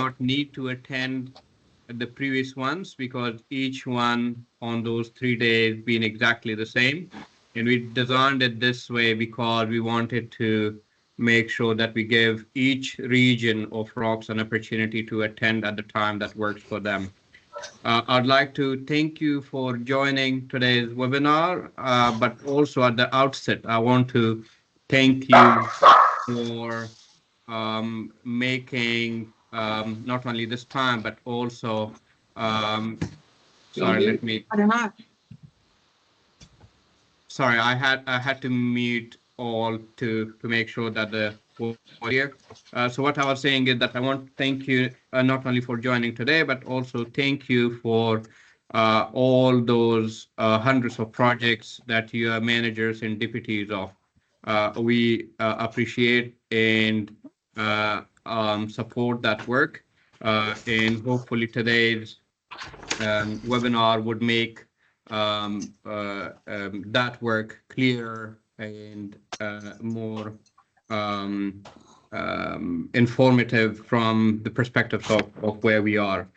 not need to attend the previous ones because each one on those 3 days been exactly the same. And we designed it this way because we wanted to make sure that we give each region of ROCS an opportunity to attend at the time that works for them. I'd like to thank you for joining today's webinar, but also at the outset, I want to thank you for making not only this time, but also, sorry, let me, sorry, I had to mute all to make sure that the here. So what I was saying is that I want to thank you not only for joining today, but also thank you for all those hundreds of projects that you are managers and deputies of. We appreciate and support that work. And hopefully today's webinar would make that work clearer and more informative from the perspective of where we are.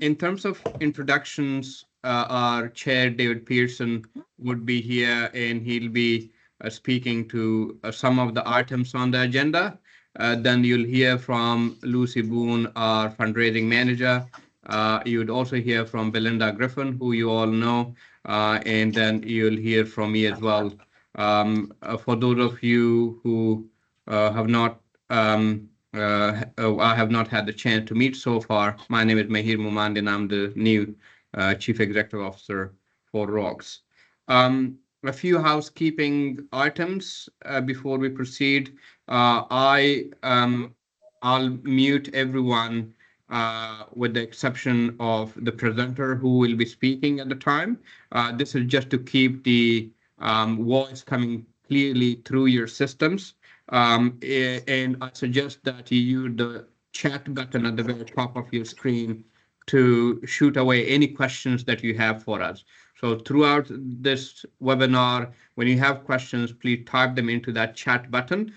In terms of introductions, our chair, David Pearson, would be here and he'll be speaking to some of the items on the agenda. Then you'll hear from Lucy Boone, our fundraising manager. You would also hear from Belinda Griffin, who you all know, and then you'll hear from me as well. For those of you who have not, I have not had the chance to meet so far, my name is Mahir Mumand, and I'm the new Chief Executive Officer for RAWCS. A few housekeeping items before we proceed. I'll mute everyone with the exception of the presenter who will be speaking at the time. This is just to keep the voice coming clearly through your systems. And I suggest that you use the chat button at the very top of your screen to shoot away any questions that you have for us. So throughout this webinar, when you have questions, please type them into that chat button.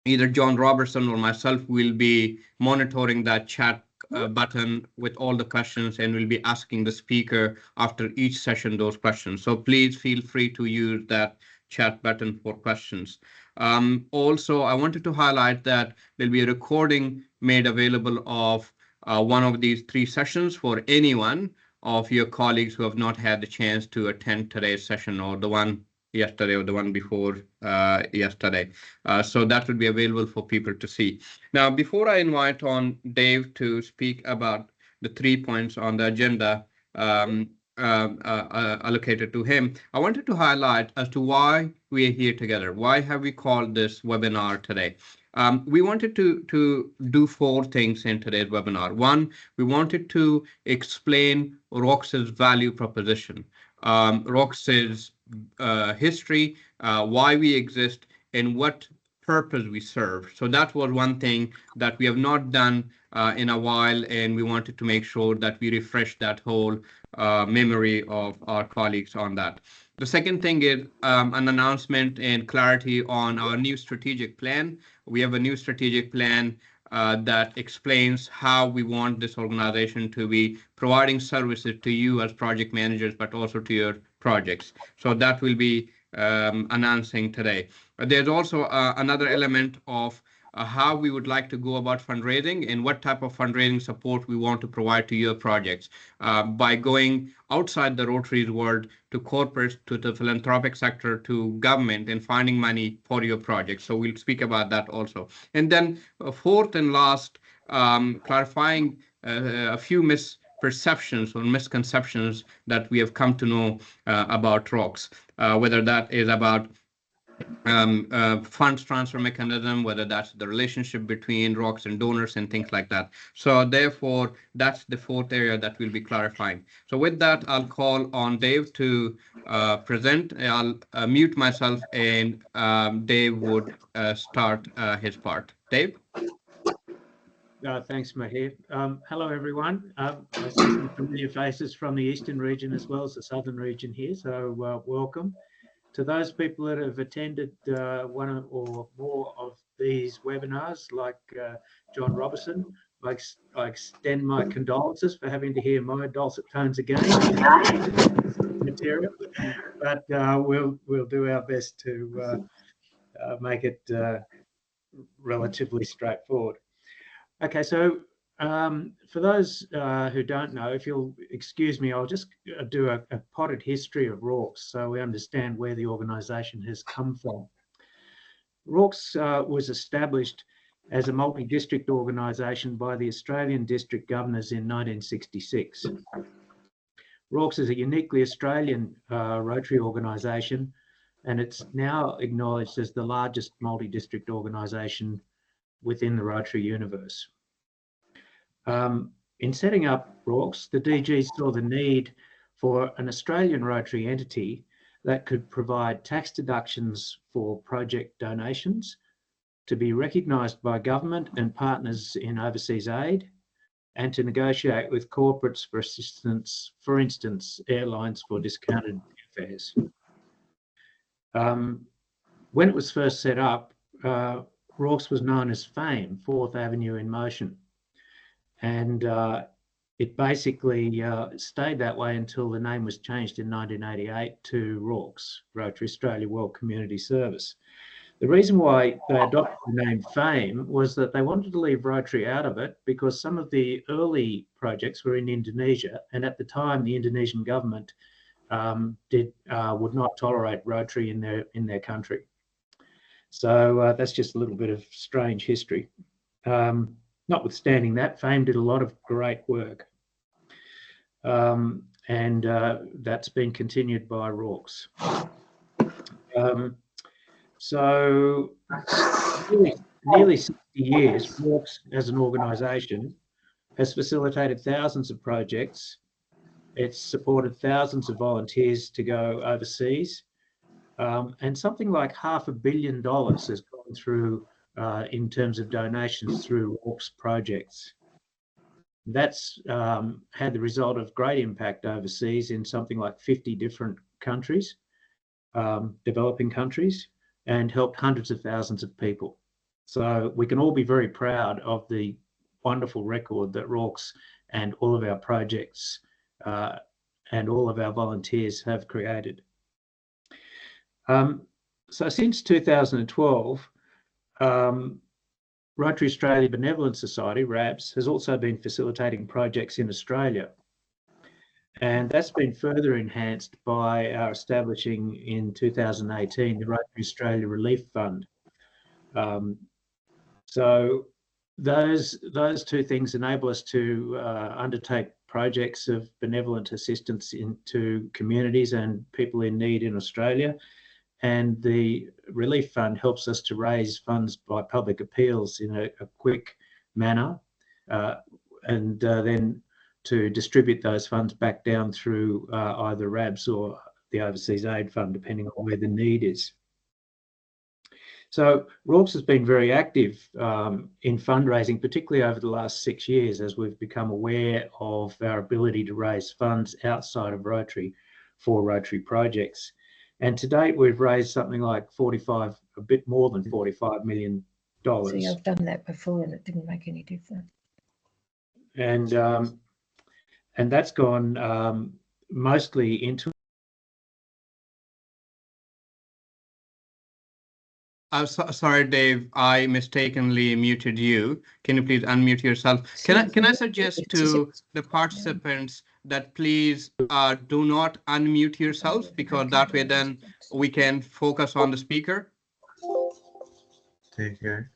Either John Robertson or myself will be monitoring that chat button with all the questions, and we'll be asking the speaker after each session those questions. So please feel free to use that chat button for questions. Also, I wanted to highlight that there'll be a recording made available of one of these 3 sessions for anyone of your colleagues who have not had the chance to attend today's session, or the one yesterday or the one before yesterday. So that would be available for people to see. Now, before I invite on Dave to speak about the 3 points on the agenda allocated to him, I wanted to highlight as to why we are here together. Why have we called this webinar today? We wanted to do 4 things in today's webinar. One, we wanted to explain RAWCS's value proposition, RAWCS's history, why we exist, and what purpose we serve. So that was one thing that we have not done in a while, and we wanted to make sure that we refresh that whole memory of our colleagues on that. The second thing is an announcement and clarity on our new strategic plan. We have a new strategic plan that explains how we want this organization to be providing services to you as project managers, but also to your projects. So that will be announcing today. There's also another element of how we would like to go about fundraising and what type of fundraising support we want to provide to your projects by going outside the Rotary's world to corporates, to the philanthropic sector, to government, and finding money for your projects. So we'll speak about that also. And then fourth and last, clarifying a few misperceptions or misconceptions that we have come to know about RAWCS, whether that is about funds transfer mechanism, whether that's the relationship between RAWCS and donors and things like that. So therefore, that's the fourth area that we'll be clarifying. So with that, I'll call on Dave to present. I'll mute myself, and Dave would start his part. Dave? Thanks, Mahir. Hello, everyone. I see some familiar faces from the eastern region as well as the southern region here, so welcome. To those people that have attended one or more of these webinars, like John Robertson, I extend my condolences for having to hear my dulcet tones again. Material, but we'll do our best to make it relatively straightforward. Okay, so for those who don't know, if you'll excuse me, I'll just do a potted history of RAWCS so we understand where the organisation has come from. RAWCS was established as a multi-district organisation by the Australian District Governors in 1966. RAWCS is a uniquely Australian Rotary organisation, and it's now acknowledged as the largest multi-district organisation within the Rotary universe. In setting up RAWCS, the DG saw the need for an Australian Rotary entity that could provide tax deductions for project donations, to be recognised by government and partners in overseas aid, and to negotiate with corporates for assistance, for instance, airlines for discounted fares. When it was first set up, RAWCS was known as FAME, Fourth Avenue in Motion. And it basically stayed that way until the name was changed in 1988 to RAWCS, Rotary Australia World Community Service. The reason why they adopted the name FAME was that they wanted to leave Rotary out of it because some of the early projects were in Indonesia, and at the time the Indonesian government would not tolerate Rotary in their country. So that's just a little bit of strange history. Notwithstanding that, FAME did a lot of great work, and that's been continued by RAWCS. So nearly 60 years, RAWCS as an organisation has facilitated thousands of projects. It's supported thousands of volunteers to go overseas, and something like $500 million has gone through in terms of donations through RAWCS projects. That's had the result of great impact overseas in something like 50 different countries, developing countries, and helped hundreds of thousands of people. So we can all be very proud of the wonderful record that RAWCS and all of our projects and all of our volunteers have created. So since 2012, Rotary Australia Benevolent Society, RAWCS, has also been facilitating projects in Australia. And that's been further enhanced by our establishing in 2018 the Rotary Australia Relief Fund. So those two things enable us to undertake projects of benevolent assistance into communities and people in need in Australia. And the Relief Fund helps us to raise funds by public appeals in a quick manner, and then to distribute those funds back down through either RABS or the Overseas Aid Fund, depending on where the need is. So RAWCS has been very active in fundraising, particularly over the last 6 years, as we've become aware of our ability to raise funds outside of Rotary for Rotary projects. And to date, we've raised something like a bit more than $45 million. See, I've done that before and it didn't make any difference. And that's gone mostly into. Sorry, Dave, I mistakenly muted you. Can you please unmute yourself? Can I suggest to the participants that please do not unmute yourself, because that way then we can focus on the speaker. Take care.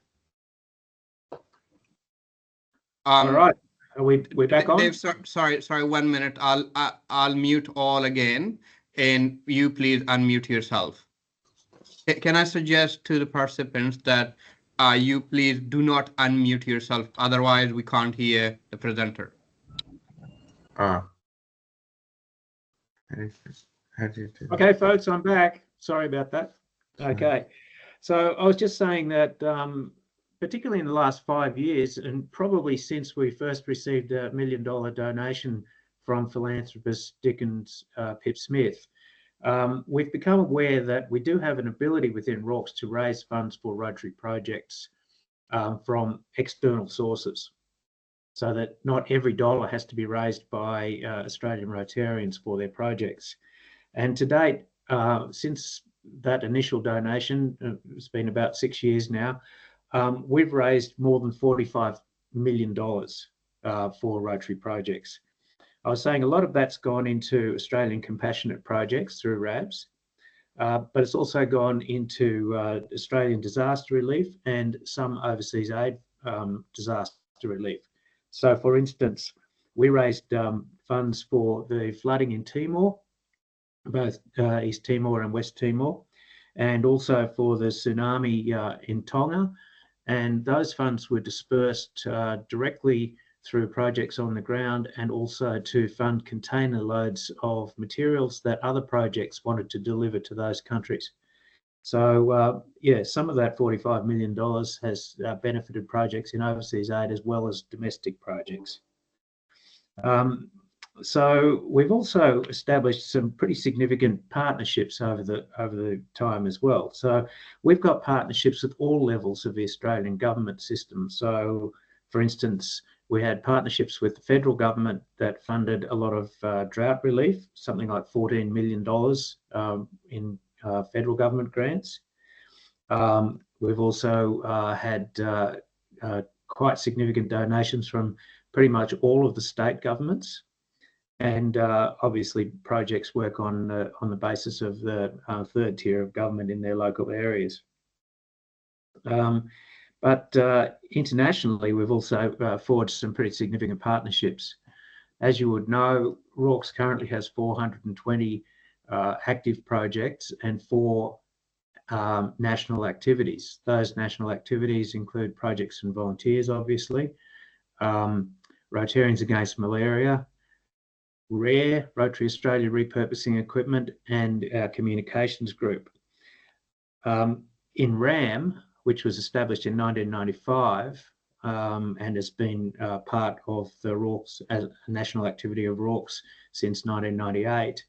All right, we're back on. Dave, sorry, 1 minute. I'll mute all again, and you please unmute yourself. Can I suggest to the participants that you please do not unmute yourself, otherwise we can't hear the presenter. Okay, folks, I'm back. Sorry about that. Okay, so I was just saying that particularly in the last 5 years, and probably since we first received a $1 million donation from philanthropist Dickens Pip Smith, we've become aware that we do have an ability within RAWCS to raise funds for Rotary projects from external sources. so that not every dollar has to be raised by Australian Rotarians for their projects. And to date, since that initial donation, it's been about 6 years now, we've raised more than $45 million for Rotary projects. I was saying a lot of that's gone into Australian compassionate projects through RAWCS, but it's also gone into Australian disaster relief and some overseas aid disaster relief. So, for instance, we raised funds for the flooding in Timor, both East Timor and West Timor, and also for the tsunami in Tonga. And those funds were dispersed directly through projects on the ground and also to fund container loads of materials that other projects wanted to deliver to those countries. So, yeah, some of that $45 million has benefited projects in overseas aid as well as domestic projects. So we've also established some pretty significant partnerships over the time as well. So we've got partnerships with all levels of the Australian government system. So, for instance, we had partnerships with the federal government that funded a lot of drought relief, something like $14 million in federal government grants. We've also had quite significant donations from pretty much all of the state governments. And obviously, projects work on the basis of the third tier of government in their local areas. But internationally, we've also forged some pretty significant partnerships. As you would know, RAWCS currently has 420 active projects and 4 national activities. Those national activities include Projects and Volunteers, obviously, Rotarians Against Malaria, RARE, Rotary Australia Repurposing Equipment, and our communications group. In RAM, which was established in 1995 and has been part of the RAWCS, as a national activity of RAWCS since 1998.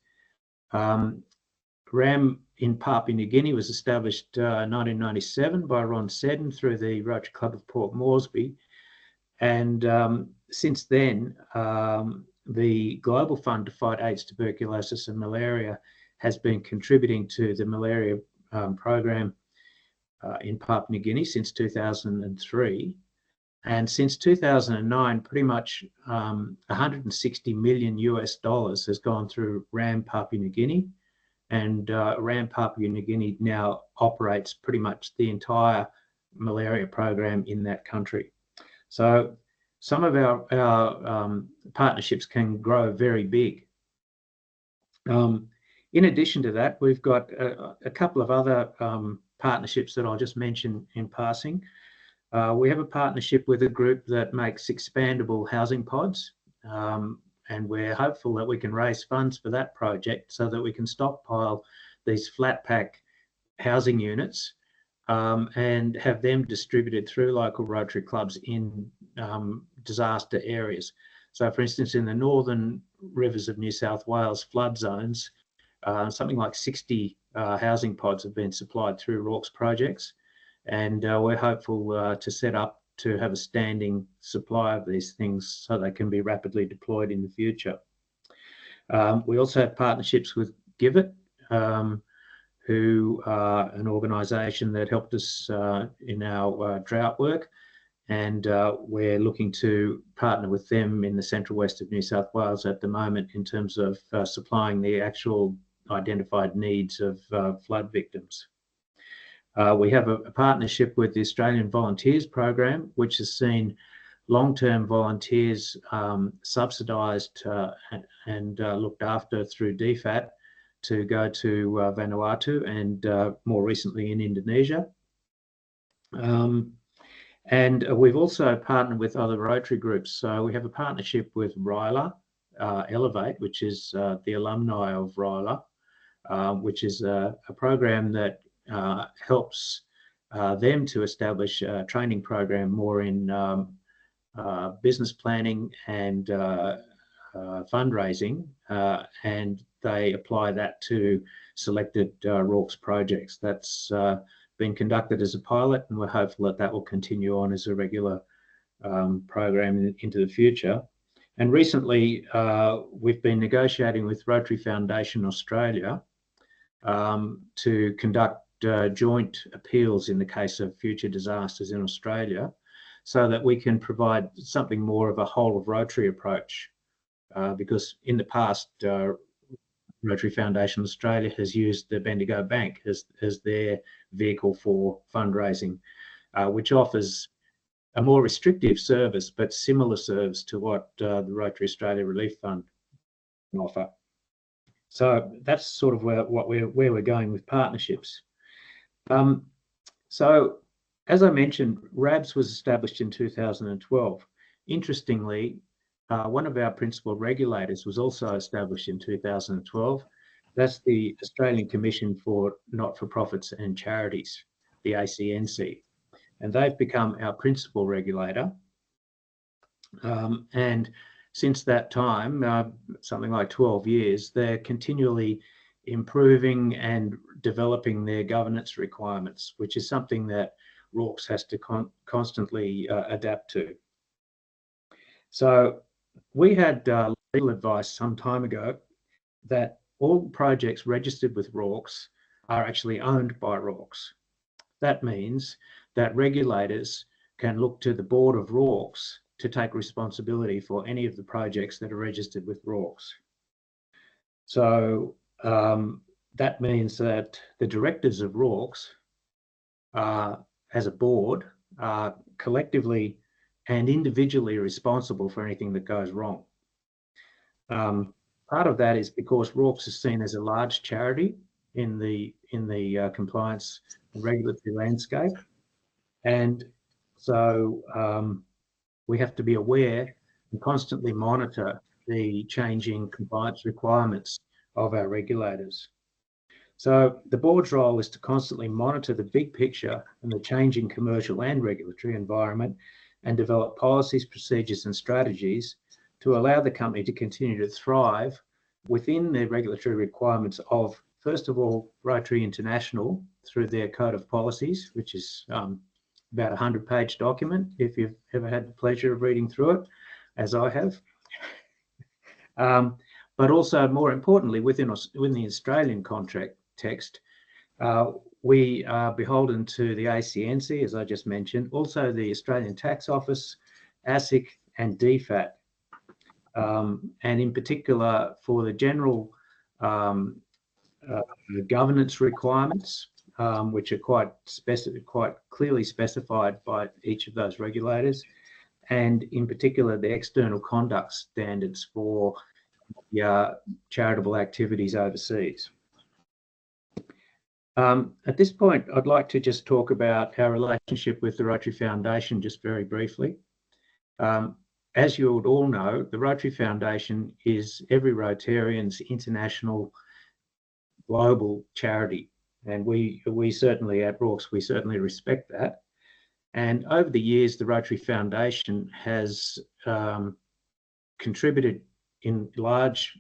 RAM in Papua New Guinea was established 1997 by Ron Seddon through the Rotary Club of Port Moresby. And since then, the Global Fund to Fight AIDS, Tuberculosis and Malaria has been contributing to the malaria program in Papua New Guinea since 2003. And since 2009, pretty much $160 million has gone through RAM Papua New Guinea. And RAM Papua New Guinea now operates pretty much the entire malaria program in that country. So some of our partnerships can grow very big. In addition to that, we've got a couple of other partnerships that I'll just mention in passing. We have a partnership with a group that makes expandable housing pods, and we're hopeful that we can raise funds for that project so that we can stockpile these flat pack housing units and have them distributed through local Rotary clubs in disaster areas. So, for instance, in the northern rivers of New South Wales flood zones, something like 60 housing pods have been supplied through RAWCS projects, and we're hopeful to set up to have a standing supply of these things so they can be rapidly deployed in the future. We also have partnerships with Give It, who are an organisation that helped us in our drought work, and we're looking to partner with them in the central west of New South Wales at the moment in terms of supplying the actual identified needs of flood victims. We have a partnership with the Australian Volunteers Program, which has seen long-term volunteers subsidised and looked after through DFAT to go to Vanuatu and more recently in Indonesia. And we've also partnered with other Rotary groups. So we have a partnership with RILA, Elevate, which is the alumni of RILA, which is a program that helps them to establish a training program more in business planning and fundraising, and they apply that to selected RAWCS projects. That's been conducted as a pilot, and we're hopeful that that will continue on as a regular program into the future. And recently, we've been negotiating with Rotary Foundation Australia to conduct joint appeals in the case of future disasters in Australia, so that we can provide something more of a whole of Rotary approach. Because in the past, Rotary Foundation Australia has used the Bendigo Bank as their vehicle for fundraising, which offers a more restrictive service, but similar service to what the Rotary Australia Relief Fund can offer. So that's sort of where we're going with partnerships. So as I mentioned, RAWCS was established in 2012. Interestingly, one of our principal regulators was also established in 2012. That's the Australian Commission for Not-for-Profits and Charities, the ACNC. And they've become our principal regulator. And since that time, something like 12 years, they're continually improving and developing their governance requirements, which is something that RAWCS has to constantly adapt to. So we had legal advice some time ago that all projects registered with RAWCS are actually owned by RAWCS. That means that regulators can look to the board of RAWCS to take responsibility for any of the projects that are registered with RAWCS. So that means that the directors of RAWCS as a board are collectively and individually responsible for anything that goes wrong. Part of that is because RAWCS is seen as a large charity in the compliance and regulatory landscape, and so we have to be aware and constantly monitor the changing compliance requirements of our regulators. So the board's role is to constantly monitor the big picture and the changing commercial and regulatory environment, and develop policies, procedures and strategies to allow the company to continue to thrive within the regulatory requirements of, first of all, Rotary International through their code of policies, which is about a 100-page document, if you've ever had the pleasure of reading through it, as I have. But also, more importantly, within the Australian contract text, we are beholden to the ACNC, as I just mentioned, also the Australian Tax Office, ASIC and DFAT. And in particular, for the general governance requirements, which are quite clearly specified by each of those regulators, and in particular the external conduct standards for charitable activities overseas. At this point, I'd like to just talk about our relationship with the Rotary Foundation just very briefly. As you would all know, the Rotary Foundation is every Rotarian's international global charity. And we certainly at RAWCS, we certainly respect that. And over the years, the Rotary Foundation has contributed in large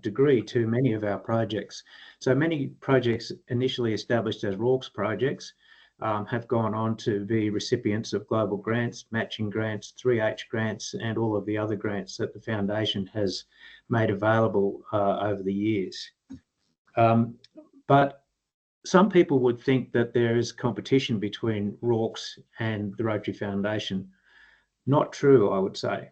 degree to many of our projects. So many projects initially established as RAWCS projects have gone on to be recipients of global grants, matching grants, 3H grants, and all of the other grants that the Foundation has made available over the years. But some people would think that there is competition between RAWCS and the Rotary Foundation. Not true, I would say,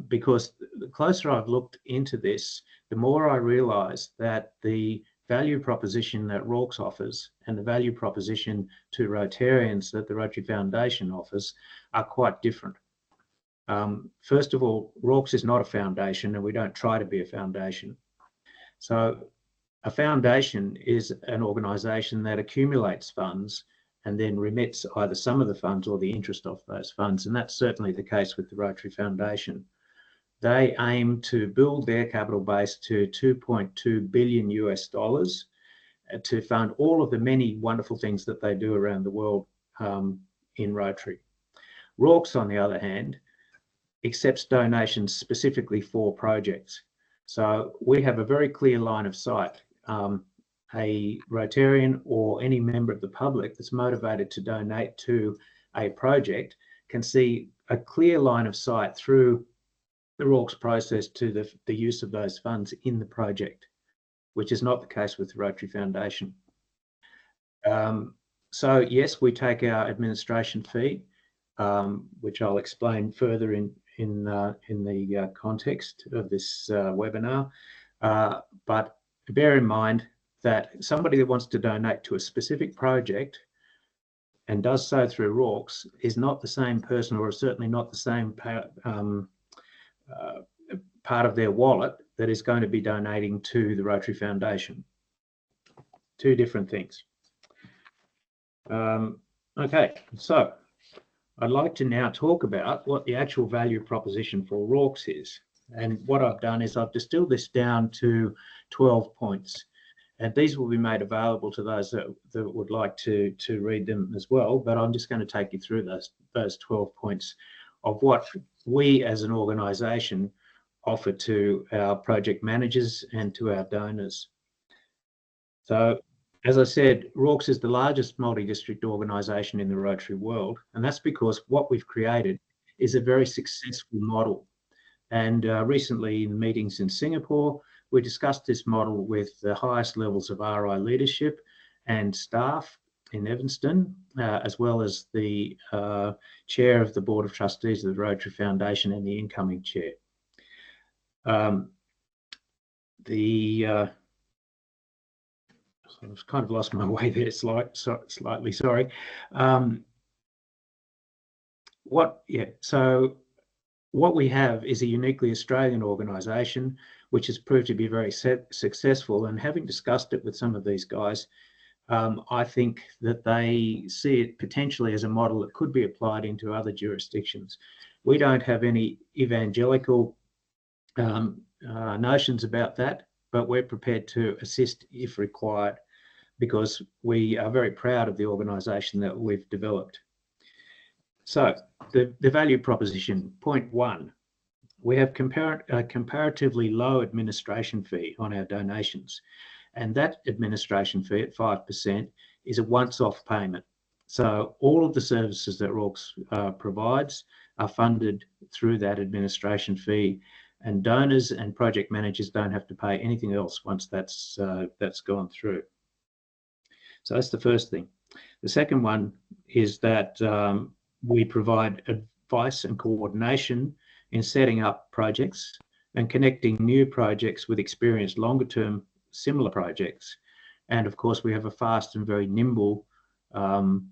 because the closer I've looked into this, the more I realise that the value proposition that RAWCS offers and the value proposition to Rotarians that the Rotary Foundation offers are quite different. First of all, RAWCS is not a foundation, and we don't try to be a foundation. So a foundation is an organisation that accumulates funds and then remits either some of the funds or the interest of those funds. And that's certainly the case with the Rotary Foundation. They aim to build their capital base to $2.2 billion to fund all of the many wonderful things that they do around the world in Rotary. RAWCS, on the other hand, accepts donations specifically for projects. So we have a very clear line of sight. A Rotarian or any member of the public that's motivated to donate to a project can see a clear line of sight through the RAWCS process to the use of those funds in the project, which is not the case with the Rotary Foundation. So yes, we take our administration fee, which I'll explain further in the context of this webinar. But bear in mind that somebody that wants to donate to a specific project and does so through RAWCS is not the same person, or certainly not the same part of their wallet that is going to be donating to the Rotary Foundation. Two different things. Okay, so I'd like to now talk about what the actual value proposition for RAWCS is. And what I've done is I've distilled this down to 12 points. And these will be made available to those that would like to read them as well. But I'm just going to take you through those 12 points of what we as an organisation offer to our project managers and to our donors. So, as I said, RAWCS is the largest multi-district organisation in the Rotary world, and that's because what we've created is a very successful model. And recently in meetings in Singapore, we discussed this model with the highest levels of RI leadership and staff in Evanston, as well as the chair of the Board of Trustees of the Rotary Foundation and the incoming chair. I've kind of lost my way there slightly, sorry. So what we have is a uniquely Australian organisation, which has proved to be very successful. And having discussed it with some of these guys, I think that they see it potentially as a model that could be applied into other jurisdictions. We don't have any evangelical notions about that, but we're prepared to assist if required, because we are very proud of the organisation that we've developed. So the value proposition, point one, we have a comparatively low administration fee on our donations. And that administration fee at 5% is a once-off payment. So all of the services that RAWCS provides are funded through that administration fee, and donors and project managers don't have to pay anything else once that's gone through. So that's the first thing. The second one is that we provide advice and coordination in setting up projects and connecting new projects with experienced longer-term similar projects. And of course, we have a fast and very nimble, low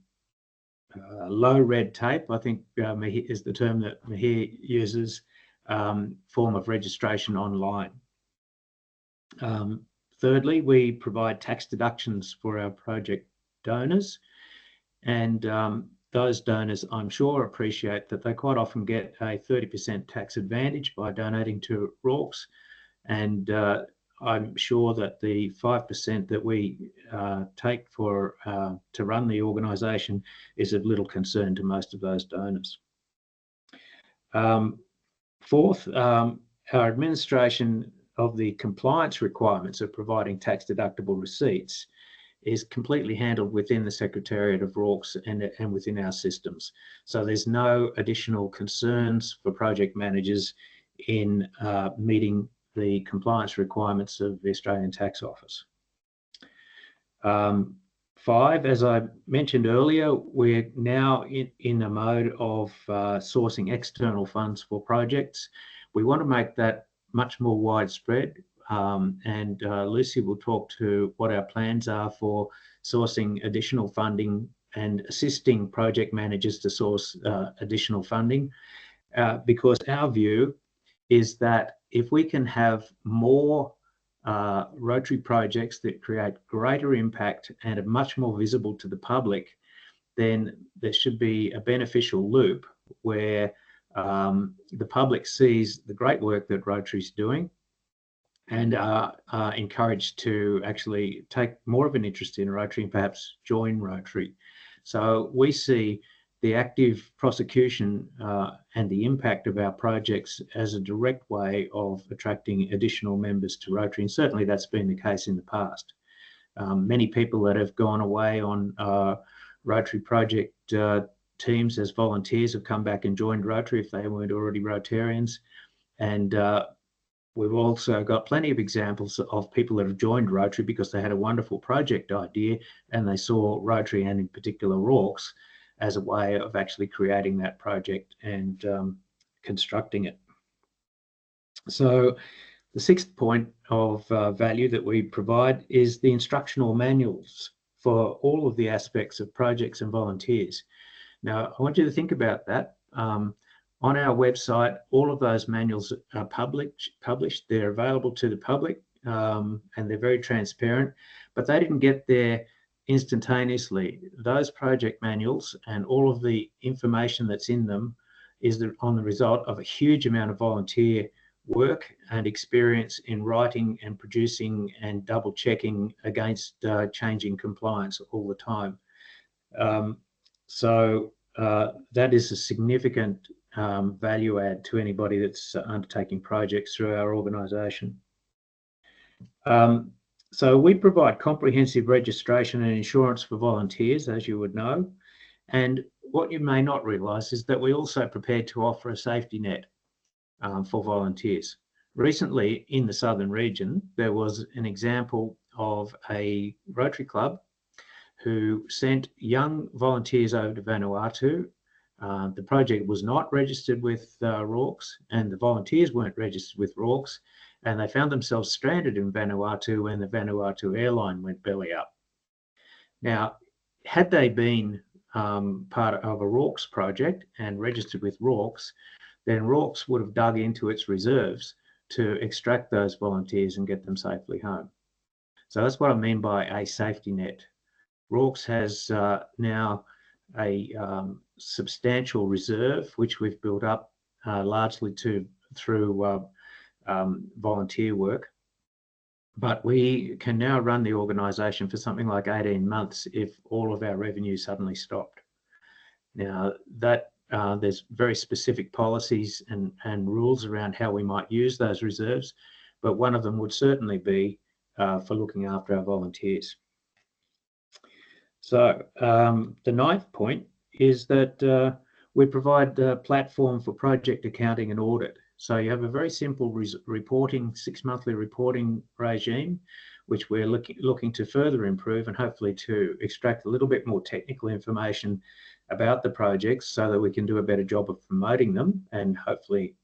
red tape, I think is the term that Mahir uses, form of registration online. Thirdly, we provide tax deductions for our project donors, and those donors, I'm sure, appreciate that they quite often get a 30% tax advantage by donating to RAWCS, and I'm sure that the 5% that we take for to run the organisation is of little concern to most of those donors. Fourth, our administration of the compliance requirements of providing tax deductible receipts is completely handled within the Secretariat of RAWCS and within our systems. So there's no additional concerns for project managers in meeting the compliance requirements of the Australian Tax Office. 5, as I mentioned earlier, we're now in a mode of sourcing external funds for projects. We want to make that much more widespread, and Lucy will talk to what our plans are for sourcing additional funding and assisting project managers to source additional funding, because our view is that if we can have more Rotary projects that create greater impact and are much more visible to the public, then there should be a beneficial loop where the public sees the great work that Rotary is doing and are encouraged to actually take more of an interest in Rotary and perhaps join Rotary. So we see the active prosecution and the impact of our projects as a direct way of attracting additional members to Rotary, and certainly that's been the case in the past. Many people that have gone away on Rotary project teams as volunteers have come back and joined Rotary if they weren't already Rotarians. And we've also got plenty of examples of people that have joined Rotary because they had a wonderful project idea and they saw Rotary, and in particular RAWCS, as a way of actually creating that project and constructing it. So the sixth point of value that we provide is the instructional manuals for all of the aspects of projects and volunteers. Now, I want you to think about that. On our website, all of those manuals are published. They're available to the public, and they're very transparent, but they didn't get there instantaneously. Those project manuals and all of the information that's in them is on the result of a huge amount of volunteer work and experience in writing and producing and double checking against changing compliance all the time. So that is a significant value add to anybody that's undertaking projects through our organisation. So we provide comprehensive registration and insurance for volunteers, as you would know. And what you may not realise is that we also prepared to offer a safety net for volunteers. Recently, in the southern region, there was an example of a Rotary Club who sent young volunteers over to Vanuatu. The project was not registered with RAWCS, and the volunteers weren't registered with RAWCS, and they found themselves stranded in Vanuatu when the Vanuatu airline went belly up. Now, had they been part of a RAWCS project and registered with RAWCS, then RAWCS would have dug into its reserves to extract those volunteers and get them safely home. So that's what I mean by a safety net. RAWCS has now a substantial reserve, which we've built up largely through volunteer work. But we can now run the organisation for something like 18 months if all of our revenue suddenly stopped. Now, that there's very specific policies and rules around how we might use those reserves, but one of them would certainly be for looking after our volunteers. So the ninth point is that we provide a platform for project accounting and audit. So you have a very simple reporting, 6-monthly reporting regime, which we're looking to further improve and hopefully to extract a little bit more technical information about the projects so that we can do a better job of promoting them and hopefully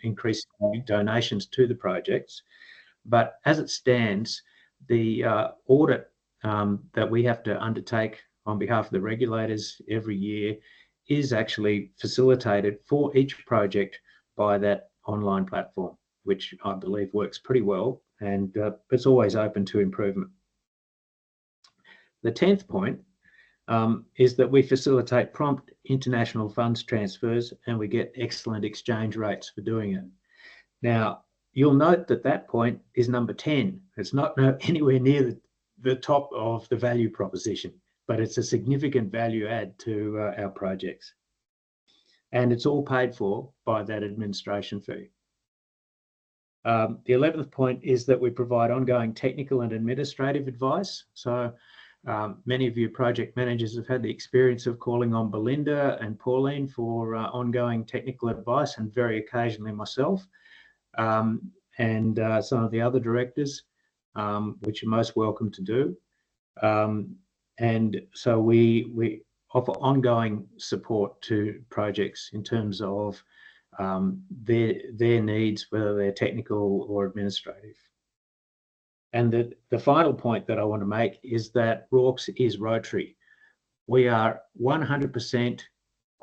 increase donations to the projects. But as it stands, the audit that we have to undertake on behalf of the regulators every year is actually facilitated for each project by that online platform, which I believe works pretty well, and it's always open to improvement. The 10th point is that we facilitate prompt international funds transfers and we get excellent exchange rates for doing it. Now, you'll note that that point is number 10. It's not anywhere near the top of the value proposition, but it's a significant value add to our projects. And it's all paid for by that administration fee. The 11th point is that we provide ongoing technical and administrative advice. So many of you project managers have had the experience of calling on Belinda and Pauline for ongoing technical advice, and very occasionally myself, and some of the other directors, which you're most welcome to do. And so we offer ongoing support to projects in terms of their needs, whether they're technical or administrative. And the final point that I want to make is that RAWCS is Rotary. We are 100%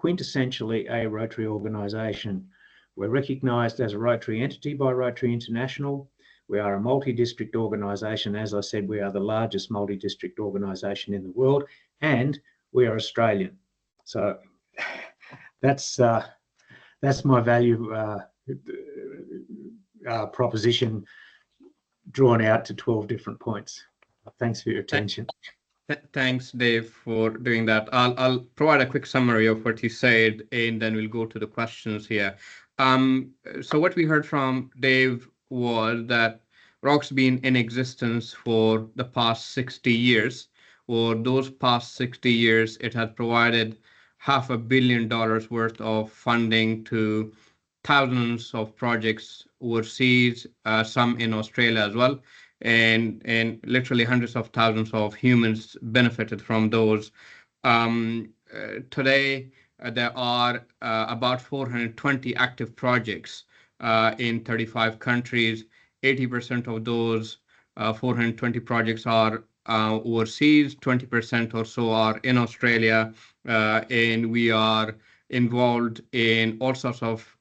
quintessentially a Rotary organisation. We're recognised as a Rotary entity by Rotary International. We are a multi-district organisation. As I said, we are the largest multi-district organisation in the world, and we are Australian. So that's my value proposition drawn out to 12 different points. Thanks for your attention. Thanks, Dave, for doing that. I'll provide a quick summary of what you said, and then we'll go to the questions here. So what we heard from Dave was that RAWCS been in existence for the past 60 years. For those past 60 years, it has provided $500 million worth of funding to thousands of projects overseas, some in Australia as well, and literally hundreds of thousands of humans benefited from those. Today, there are about 420 active projects in 35 countries. 80% of those 420 projects are overseas, 20% or so are in Australia, and we are involved in all sorts of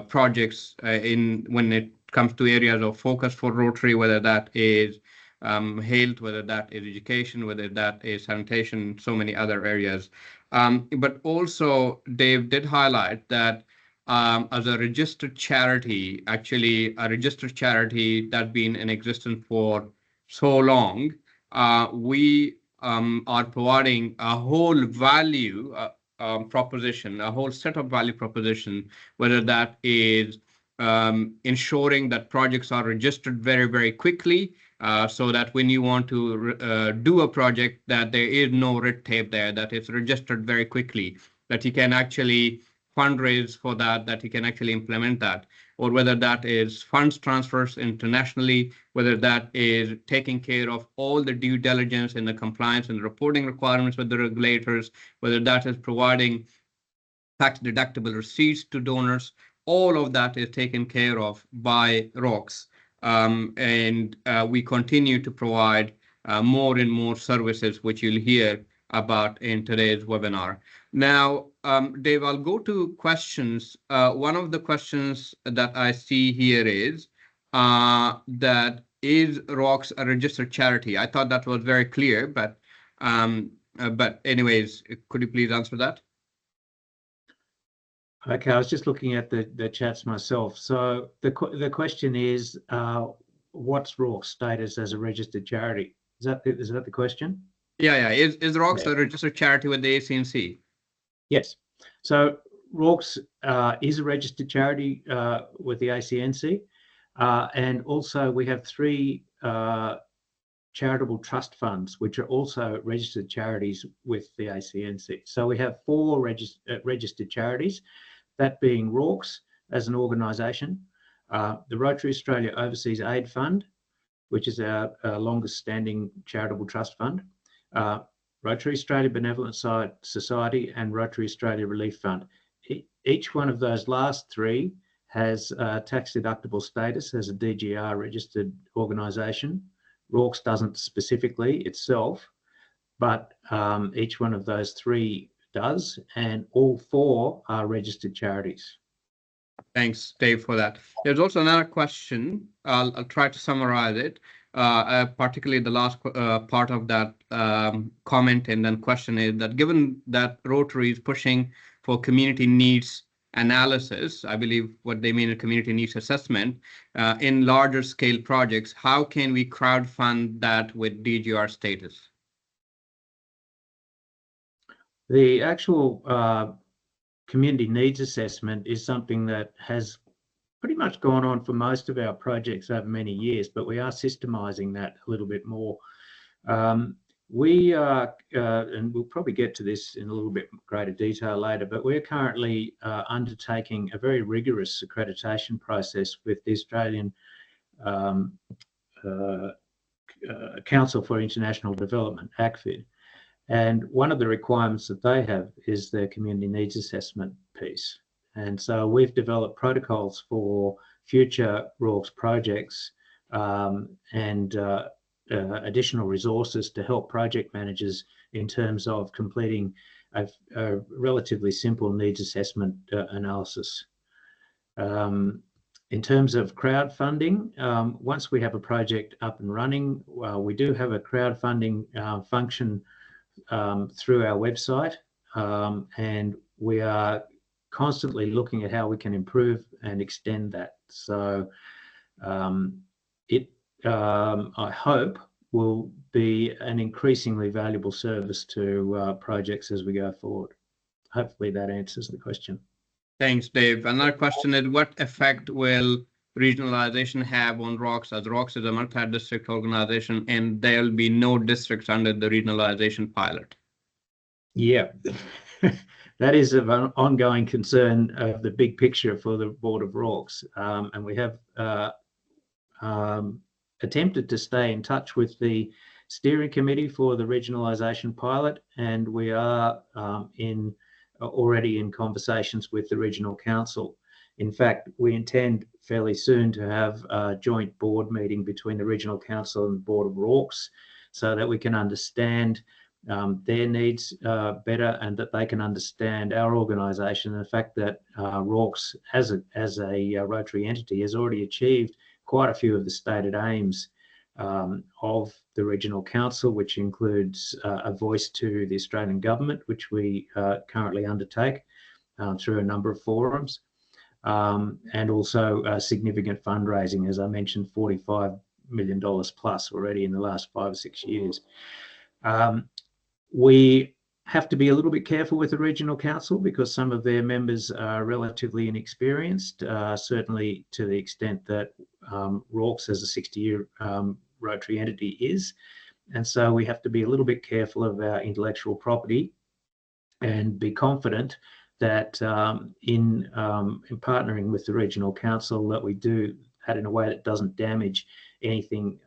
projects when it comes to areas of focus for Rotary, whether that is health, whether that is education, whether that is sanitation, so many other areas. But also, Dave did highlight that as a registered charity, actually a registered charity that's been in existence for so long, we are providing a whole value proposition, a whole set of value proposition, whether that is ensuring that projects are registered very, very quickly, so that when you want to do a project, that there is no red tape there, that it's registered very quickly, that you can actually fundraise for that, that you can actually implement that, or whether that is funds transfers internationally, whether that is taking care of all the due diligence and the compliance and reporting requirements with the regulators, whether that is providing tax deductible receipts to donors. All of that is taken care of by RAWCS. And we continue to provide more and more services, which you'll hear about in today's webinar. Now, Dave, I'll go to questions. One of the questions that I see here is that is RAWCS a registered charity? I thought that was very clear, but anyways, could you please answer that? Okay, I was just looking at the chats myself. So the question is, what's RAWCS status as a registered charity? Is that the question? Yeah. Is RAWCS a registered charity with the ACNC? Yes. So RAWCS is a registered charity with the ACNC, and also we have 3 charitable trust funds, which are also registered charities with the ACNC. So we have 4 registered charities, that being RAWCS as an organisation, the Rotary Australia Overseas Aid Fund, which is our longest standing charitable trust fund, Rotary Australia Benevolent Society, and Rotary Australia Relief Fund. Each one of those last 3 has tax deductible status as a DGR registered organisation. RAWCS doesn't specifically itself, but each one of those 3 does, and all 4 are registered charities. Thanks, Dave, for that. There's also another question. I'll try to summarize it, particularly the last part of that comment and then question is that given that Rotary is pushing for community needs analysis, I believe what they mean is community needs assessment, in larger scale projects, how can we crowdfund that with DGR status? The actual community needs assessment is something that has pretty much gone on for most of our projects over many years, but we are systemising that a little bit more. We are, and we'll probably get to this in a little bit greater detail later, but we're currently undertaking a very rigorous accreditation process with the Australian Council for International Development, ACFID. And one of the requirements that they have is their community needs assessment piece. And so we've developed protocols for future RAWCS projects and additional resources to help project managers in terms of completing a relatively simple needs assessment analysis. In terms of crowdfunding, once we have a project up and running, we do have a crowdfunding function through our website, and we are constantly looking at how we can improve and extend that. So I hope will be an increasingly valuable service to projects as we go forward. Hopefully that answers the question. Thanks, Dave. Another question is, what effect will regionalization have on RAWCS, as RAWCS is a multi-district organization and there will be no districts under the regionalization pilot? Yeah, that is of an ongoing concern of the big picture for the Board of RAWCS. And we have attempted to stay in touch with the steering committee for the regionalisation pilot, and we are already in conversations with the regional council. In fact, we intend fairly soon to have a joint board meeting between the regional council and the Board of RAWCS, so that we can understand their needs better, and that they can understand our organisation and the fact that RAWCS as a Rotary entity has already achieved quite a few of the stated aims of the regional council, which includes a voice to the Australian government, which we currently undertake through a number of forums, and also significant fundraising, as I mentioned, $45 million plus already in the last 5 or 6 years. We have to be a little bit careful with the regional council because some of their members are relatively inexperienced, certainly to the extent that RAWCS as a 60-year Rotary entity is. And so we have to be a little bit careful of our intellectual property and be confident that in partnering with the regional council, that we do that in a way that doesn't damage anything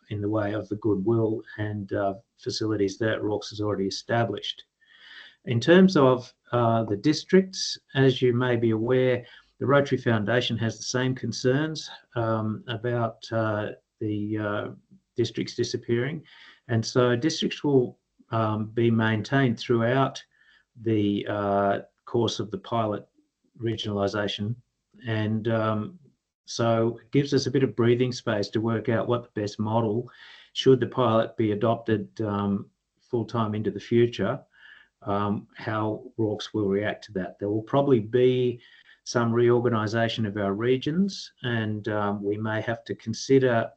in the way of the goodwill and facilities that RAWCS has already established. In terms of the districts, as you may be aware, the Rotary Foundation has the same concerns about the districts disappearing. And so districts will be maintained throughout the course of the pilot regionalisation. And so it gives us a bit of breathing space to work out what the best model, should the pilot be adopted full-time into the future, how RAWCS will react to that. There will probably be some reorganisation of our regions, and we may have to consider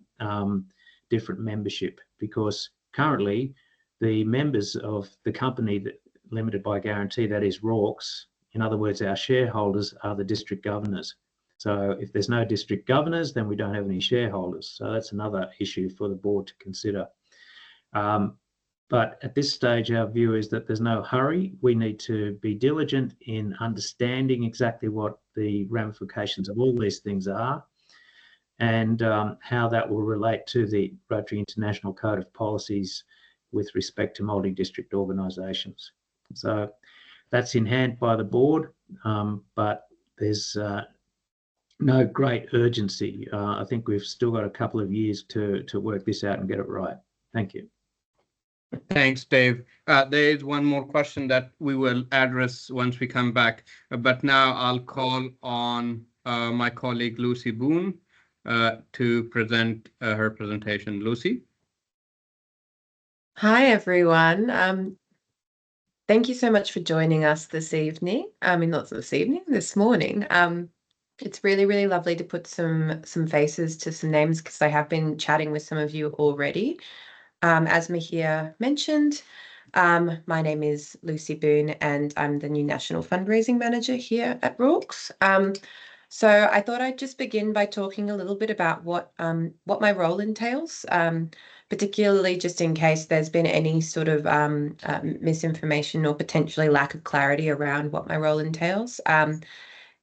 different membership, because currently the members of the company that limited by guarantee, that is RAWCS, in other words, our shareholders are the district governors. So if there's no district governors, then we don't have any shareholders. So that's another issue for the board to consider. But at this stage, our view is that there's no hurry. We need to be diligent in understanding exactly what the ramifications of all these things are, and how that will relate to the Rotary International Code of Policies with respect to multi-district organisations. So that's in hand by the board, but there's no great urgency. I think we've still got a couple of years to work this out and get it right. Thank you. Thanks, Dave. There is one more question that we will address once we come back, but now I'll call on my colleague Lucy Boone to present her presentation. Lucy. Hi, everyone. Thank you so much for joining us this evening. I mean, not this evening, this morning. It's really, really lovely to put some faces to some names, because I have been chatting with some of you already. As Mahir mentioned, my name is Lucy Boone, and I'm the new National Fundraising Manager here at RAWCS. So I thought I'd just begin by talking a little bit about what my role entails, particularly just in case there's been any sort of misinformation or potentially lack of clarity around what my role entails.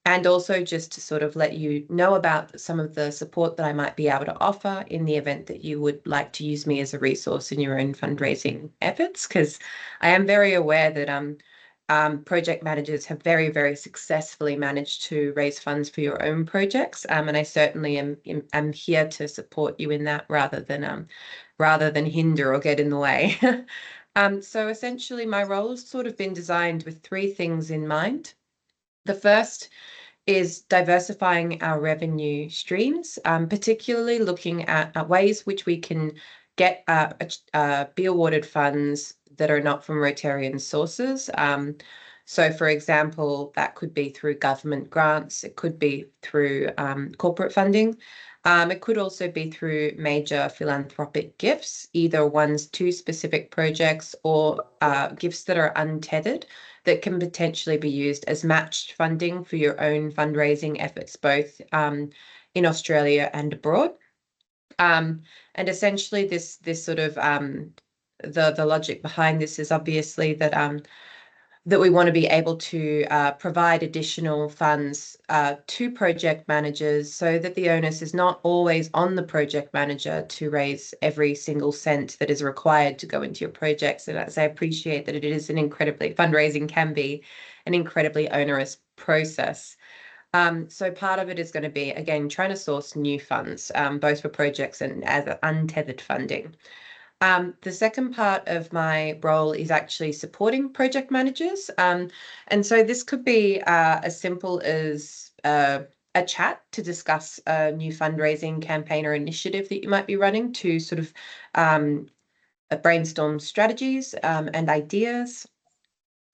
And also just to sort of let you know about some of the support that I might be able to offer in the event that you would like to use me as a resource in your own fundraising efforts, because I am very aware that project managers have very, very successfully managed to raise funds for your own projects, and I certainly am here to support you in that rather than hinder or get in the way. So essentially, my role has sort of been designed with 3 things in mind. The first is diversifying our revenue streams, particularly looking at ways which we can get be awarded funds that are not from Rotarian sources. So, for example, that could be through government grants, it could be through corporate funding. It could also be through major philanthropic gifts, either ones to specific projects or gifts that are untethered, that can potentially be used as matched funding for your own fundraising efforts, both in Australia and abroad. And essentially this sort of the logic behind this is obviously that that we want to be able to provide additional funds to project managers so that the onus is not always on the project manager to raise every single cent that is required to go into your projects. And as I appreciate that it is fundraising can be an incredibly onerous process. So part of it is going to be, again, trying to source new funds, both for projects and as untethered funding. The second part of my role is actually supporting project managers. And so this could be as simple as a chat to discuss a new fundraising campaign or initiative that you might be running to sort of brainstorm strategies and ideas.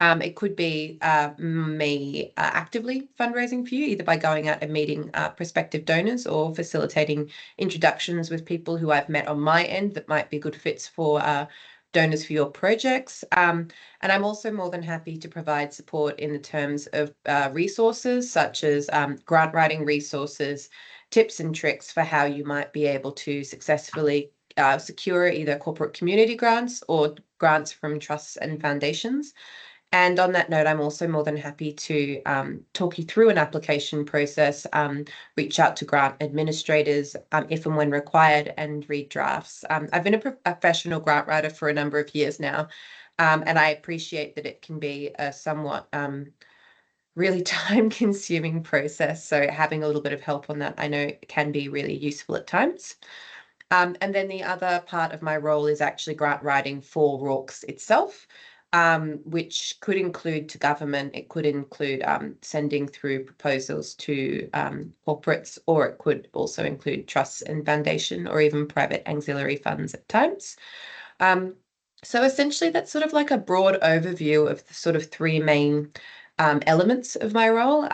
It could be me actively fundraising for you, either by going out and meeting prospective donors or facilitating introductions with people who I've met on my end that might be good fits for donors for your projects. And I'm also more than happy to provide support in the terms of resources, such as grant writing resources, tips and tricks for how you might be able to successfully secure either corporate community grants or grants from trusts and foundations. And on that note, I'm also more than happy to talk you through an application process, reach out to grant administrators if and when required, and read drafts. I've been a professional grant writer for a number of years now, and I appreciate that it can be a somewhat really time-consuming process. So having a little bit of help on that, I know can be really useful at times. And then the other part of my role is actually grant writing for RAWCS itself. Which could include to government, it could include sending through proposals to corporates, or it could also include trusts and foundation or even private auxiliary funds at times. So essentially that's sort of like a broad overview of the sort of three main elements of my role.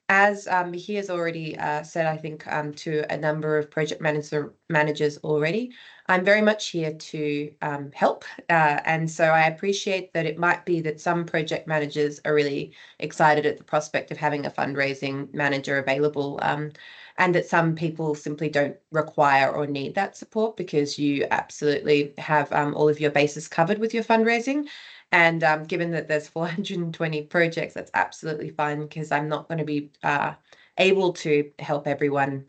As he has already said, I think, to a number of project managers already, I'm very much here to help. And so I appreciate that it might be that some project managers are really excited at the prospect of having a fundraising manager available, and that some people simply don't require or need that support because you absolutely have all of your bases covered with your fundraising. And given that there's 420 projects, that's absolutely fine because I'm not going to be able to help everyone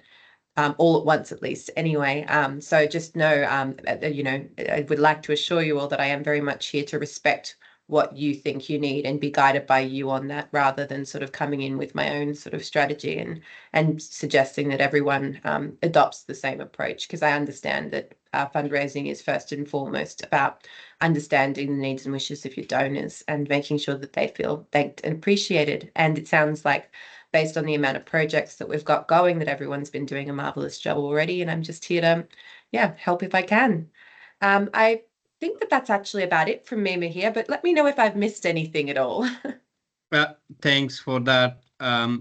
all at once, at least anyway. So just know, I would like to assure you all that I am very much here to respect what you think you need and be guided by you on that, rather than sort of coming in with my own sort of strategy and suggesting that everyone adopts the same approach, because I understand that fundraising is first and foremost about understanding the needs and wishes of your donors and making sure that they feel thanked and appreciated. And it sounds like, based on the amount of projects that we've got going, that everyone's been doing a marvelous job already, and I'm just here to, help if I can. I think that that's actually about it from me, Mahir, but let me know if I've missed anything at all. Thanks for that,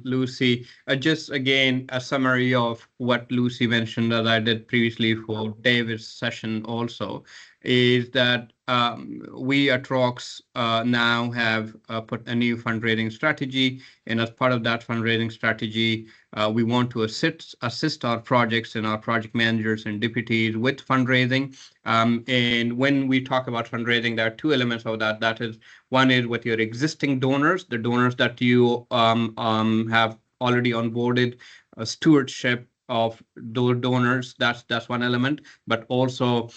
Lucy. Just again, a summary of what Lucy mentioned that I did previously for David's session also, is that we at RAWCS now have put a new fundraising strategy. And as part of that fundraising strategy, we want to assist our projects and our project managers and deputies with fundraising. And when we talk about fundraising, there are two elements of that. That is, one is with your existing donors, the donors that you have already onboarded, stewardship of those donors. That's one element, but also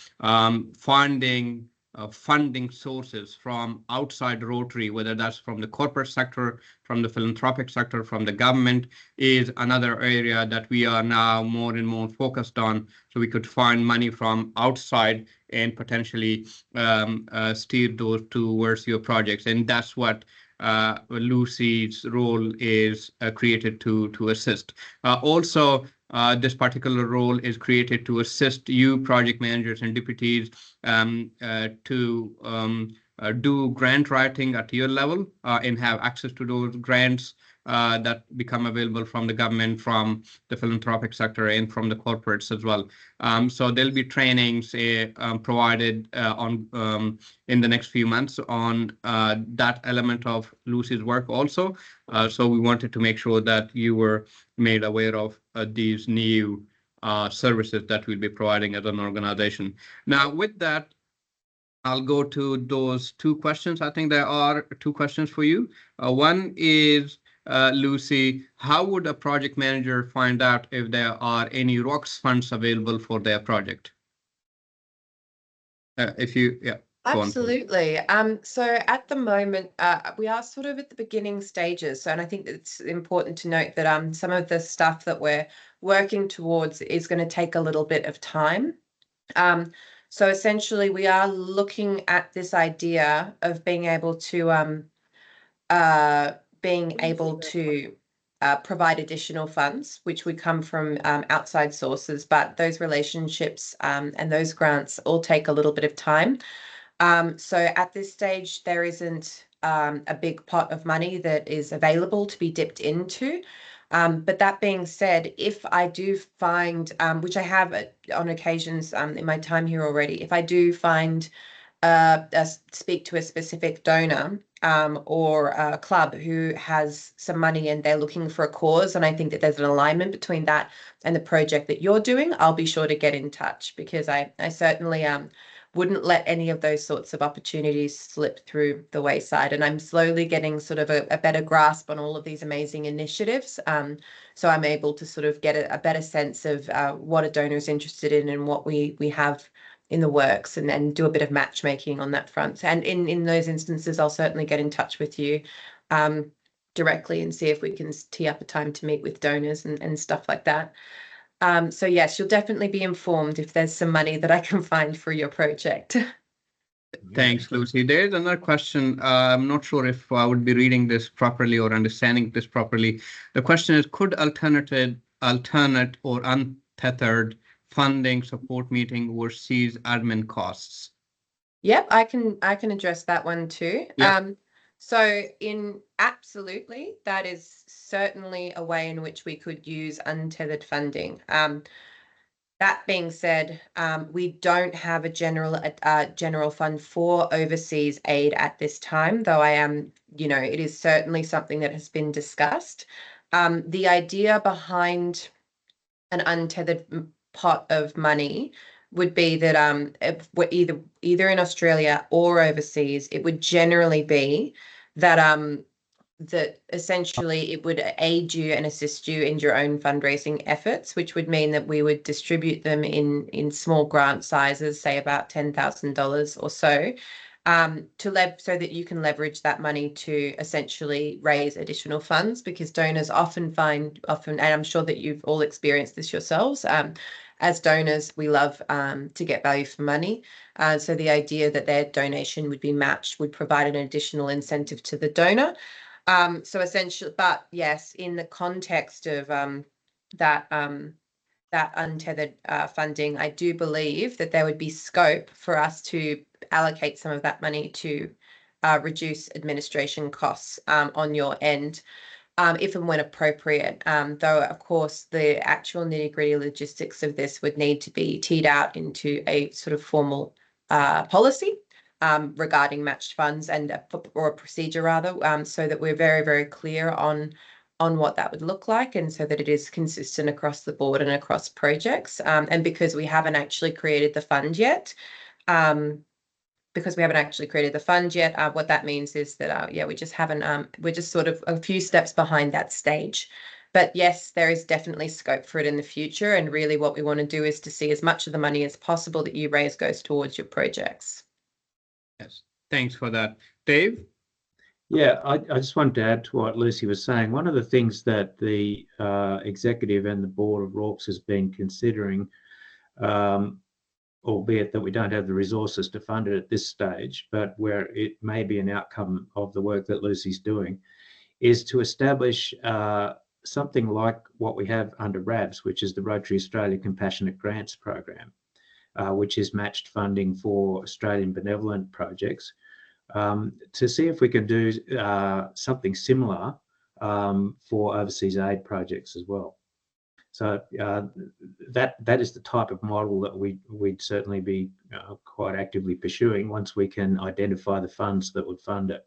finding funding sources from outside Rotary, whether that's from the corporate sector, from the philanthropic sector, from the government, is another area that we are now more and more focused on. So we could find money from outside and potentially steer those towards your projects. And that's what Lucy's role is created to assist. Also, this particular role is created to assist you, project managers and deputies, to do grant writing at your level and have access to those grants that become available from the government, from the philanthropic sector, and from the corporates as well. So there'll be trainings provided in the next few months on that element of Lucy's work also. So we wanted to make sure that you were made aware of these new services that we'll be providing as an organization. Now, with that, I'll go to those two questions. I think there are two questions for you. One is, Lucy, how would a project manager find out if there are any ROCS funds available for their project? If you, yeah. Go on. Absolutely. So at the moment, we are sort of at the beginning stages. So, and I think it's important to note that some of the stuff that we're working towards is going to take a little bit of time. So essentially, we are looking at this idea of being able to provide additional funds, which would come from outside sources, but those relationships and those grants all take a little bit of time. So at this stage, there isn't a big pot of money that is available to be dipped into. But that being said, if I do find, which I have on occasions in my time here already, if I do find speak to a specific donor or a club who has some money and they're looking for a cause, and I think that there's an alignment between that and the project that you're doing, I'll be sure to get in touch, because I certainly wouldn't let any of those sorts of opportunities slip through the wayside. And I'm slowly getting sort of a better grasp on all of these amazing initiatives. So I'm able to sort of get a better sense of what a donor is interested in and what we have in the works, and then do a bit of matchmaking on that front. And in those instances, I'll certainly get in touch with you directly and see if we can tee up a time to meet with donors and stuff like that. So yes, you'll definitely be informed if there's some money that I can find for your project. Thanks, Lucy. There's another question. I'm not sure if I would be reading this properly or understanding this properly. The question is, could alternate or untethered funding support meeting overseas admin costs? Yep, I can address that one too. Yeah. So absolutely, that is certainly a way in which we could use untethered funding. That being said, we don't have a general fund for overseas aid at this time, though it is certainly something that has been discussed. The idea behind an untethered pot of money would be that if we're either in Australia or overseas, it would generally be that essentially it would aid you and assist you in your own fundraising efforts, which would mean that we would distribute them in small grant sizes, say about $10,000 or so, so that you can leverage that money to essentially raise additional funds, because donors often, and I'm sure that you've all experienced this yourselves, as donors, we love to get value for money. So the idea that their donation would be matched would provide an additional incentive to the donor. So essentially, but yes, in the context of that untethered funding, I do believe that there would be scope for us to allocate some of that money to reduce administration costs on your end, if and when appropriate. Though, of course, the actual nitty-gritty logistics of this would need to be teed out into a sort of formal policy regarding matched funds or a procedure rather, so that we're very, very clear on what that would look like, and so that it is consistent across the board and across projects. And because we haven't actually created the fund yet, what that means is that we just haven't, we're just sort of a few steps behind that stage. But yes, there is definitely scope for it in the future, and really what we want to do is to see as much of the money as possible that you raise goes towards your projects. Yes, thanks for that. Dave? Yeah, I just wanted to add to what Lucy was saying. One of the things that the executive and the board of RAWCS has been considering, albeit that we don't have the resources to fund it at this stage, but where it may be an outcome of the work that Lucy's doing, is to establish something like what we have under RAWCS, which is the Rotary Australia Compassionate Grants Program, which is matched funding for Australian benevolent projects, to see if we can do something similar for overseas aid projects as well. So that is the type of model that we'd certainly be quite actively pursuing once we can identify the funds that would fund it.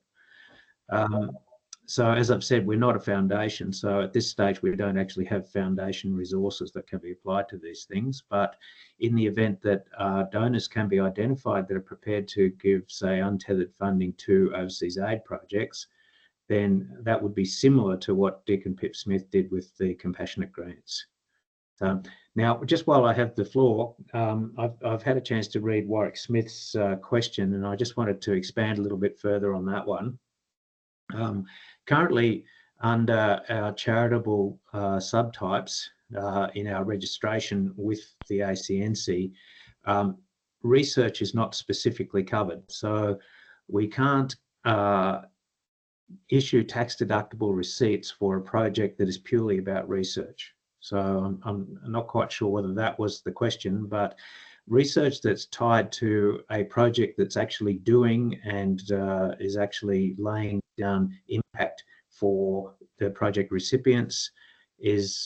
So as I've said, we're not a foundation. So at this stage, we don't actually have foundation resources that can be applied to these things. But in the event that donors can be identified that are prepared to give, say, untethered funding to overseas aid projects, then that would be similar to what Dick and Pip Smith did with the compassionate grants. Now, just while I have the floor, I've had a chance to read Warwick Smith's question, and I just wanted to expand a little bit further on that one. Currently, under our charitable subtypes in our registration with the ACNC, research is not specifically covered. So we can't issue tax-deductible receipts for a project that is purely about research. So I'm not quite sure whether that was the question, but research that's tied to a project that's actually doing and is actually laying down impact for the project recipients is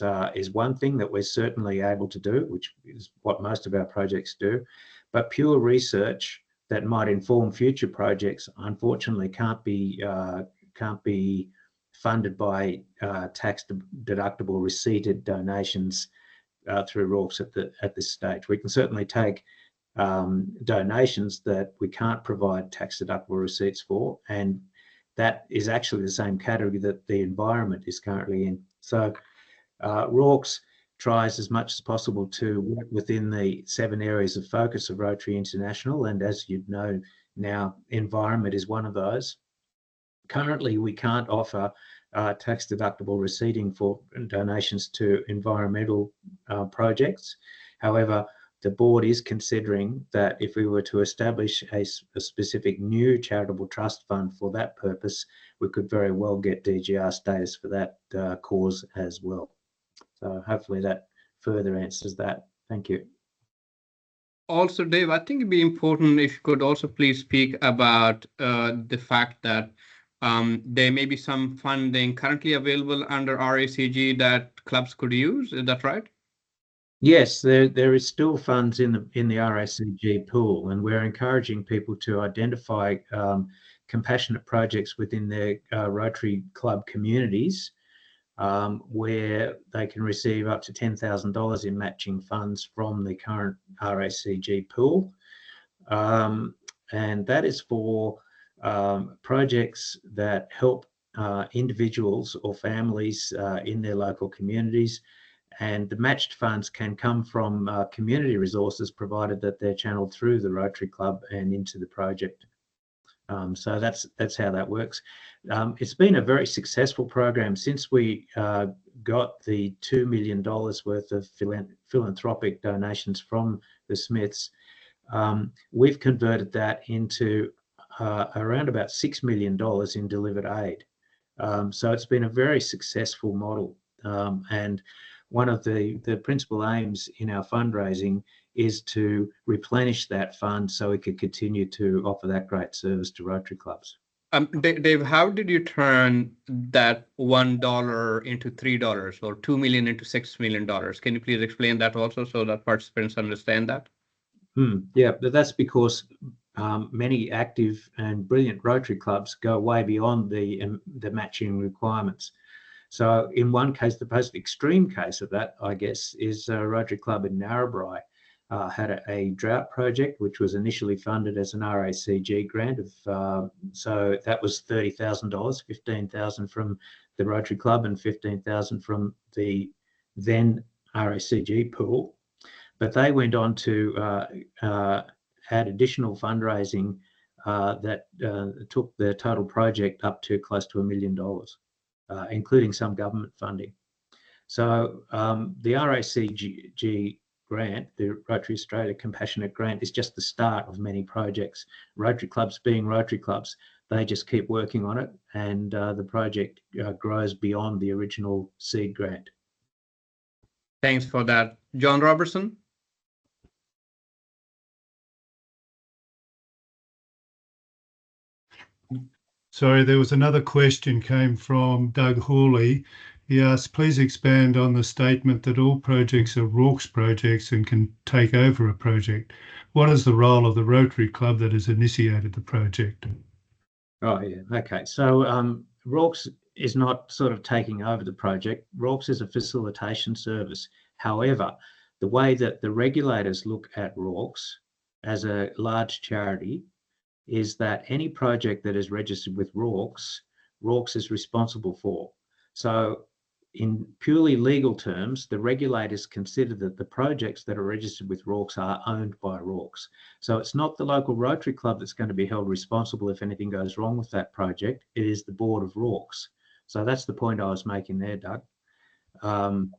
one thing that we're certainly able to do, which is what most of our projects do. But pure research that might inform future projects, unfortunately, can't be funded by tax-deductible receipted donations through RAWCS at this stage. We can certainly take donations that we can't provide tax-deductible receipts for, and that is actually the same category that the environment is currently in. So RAWCS tries as much as possible to work within the 7 areas of focus of Rotary International, and as you know now, environment is one of those. Currently, we can't offer tax-deductible receipting for donations to environmental projects. However, the board is considering that if we were to establish a specific new charitable trust fund for that purpose, we could very well get DGR status for that cause as well. So hopefully that further answers that. Thank you. Also, Dave, I think it'd be important if you could also please speak about the fact that there may be some funding currently available under RACG that clubs could use. Is that right? Yes, there is still funds in the RACG pool, and we're encouraging people to identify compassionate projects within their Rotary Club communities where they can receive up to $10,000 in matching funds from the current RACG pool. And that is for projects that help individuals or families in their local communities. And the matched funds can come from community resources, provided that they're channeled through the Rotary Club and into the project. So that's how that works. It's been a very successful program since we got the $2 million worth of philanthropic donations from the Smiths. We've converted that into around about $6 million in delivered aid. So it's been a very successful model. And one of the principal aims in our fundraising is to replenish that fund so we could continue to offer that great service to Rotary clubs. Dave, how did you turn that $1 into $3 or $2 million into $6 million? Can you please explain that also so that participants understand that? Yeah, but that's because many active and brilliant Rotary clubs go way beyond the matching requirements. So in one case, the most extreme case of that, I guess, is a Rotary Club in Narrabri had a drought project, which was initially funded as an RACG grant of, so that was $30,000, $15,000 from the Rotary Club and $15,000 from the then RACG pool. But they went on to add additional fundraising that took the total project up to close to $1 million. Including some government funding. So the RACG grant, the Rotary Australia Compassionate Grant, is just the start of many projects. Rotary clubs being Rotary clubs, they just keep working on it, and the project grows beyond the original seed grant. Thanks for that. John Robertson? Sorry, there was another question came from Doug Hawley. He asked, please expand on the statement that all projects are RAWCS projects and can take over a project. What is the role of the Rotary Club that has initiated the project? Oh, yeah. Okay. So RAWCS is not sort of taking over the project. RAWCS is a facilitation service. However, the way that the regulators look at RAWCS as a large charity is that any project that is registered with RAWCS is responsible for. So in purely legal terms, the regulators consider that the projects that are registered with RAWCS are owned by RAWCS. So it's not the local Rotary Club that's going to be held responsible if anything goes wrong with that project. It is the board of RAWCS. So that's the point I was making there, Doug. Both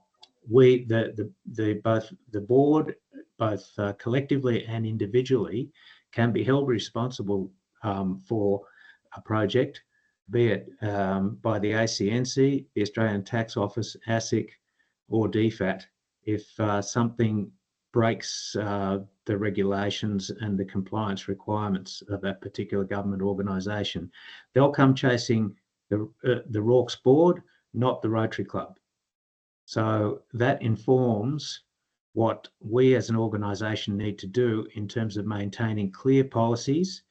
the board, both collectively and individually, can be held responsible for a project, be it by the ACNC, the Australian Tax Office, ASIC, or DFAT, if something breaks the regulations and the compliance requirements of that particular government organisation. They'll come chasing the RAWCS board, not the Rotary Club. So that informs what we as an organisation need to do in terms of maintaining clear policies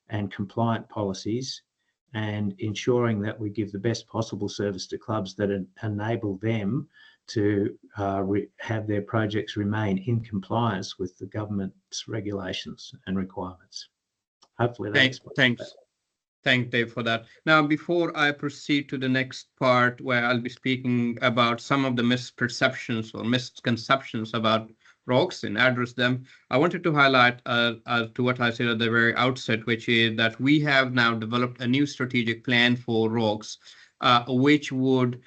and compliant policies and ensuring that we give the best possible service to clubs that enable them to have their projects remain in compliance with the government's regulations and requirements. Hopefully that explains that. Thanks, Dave, for that. Now, before I proceed to the next part, where I'll be speaking about some of the misperceptions or misconceptions about RAWCS and address them, I wanted to highlight to what I said at the very outset, which is that we have now developed a new strategic plan for RAWCS, which would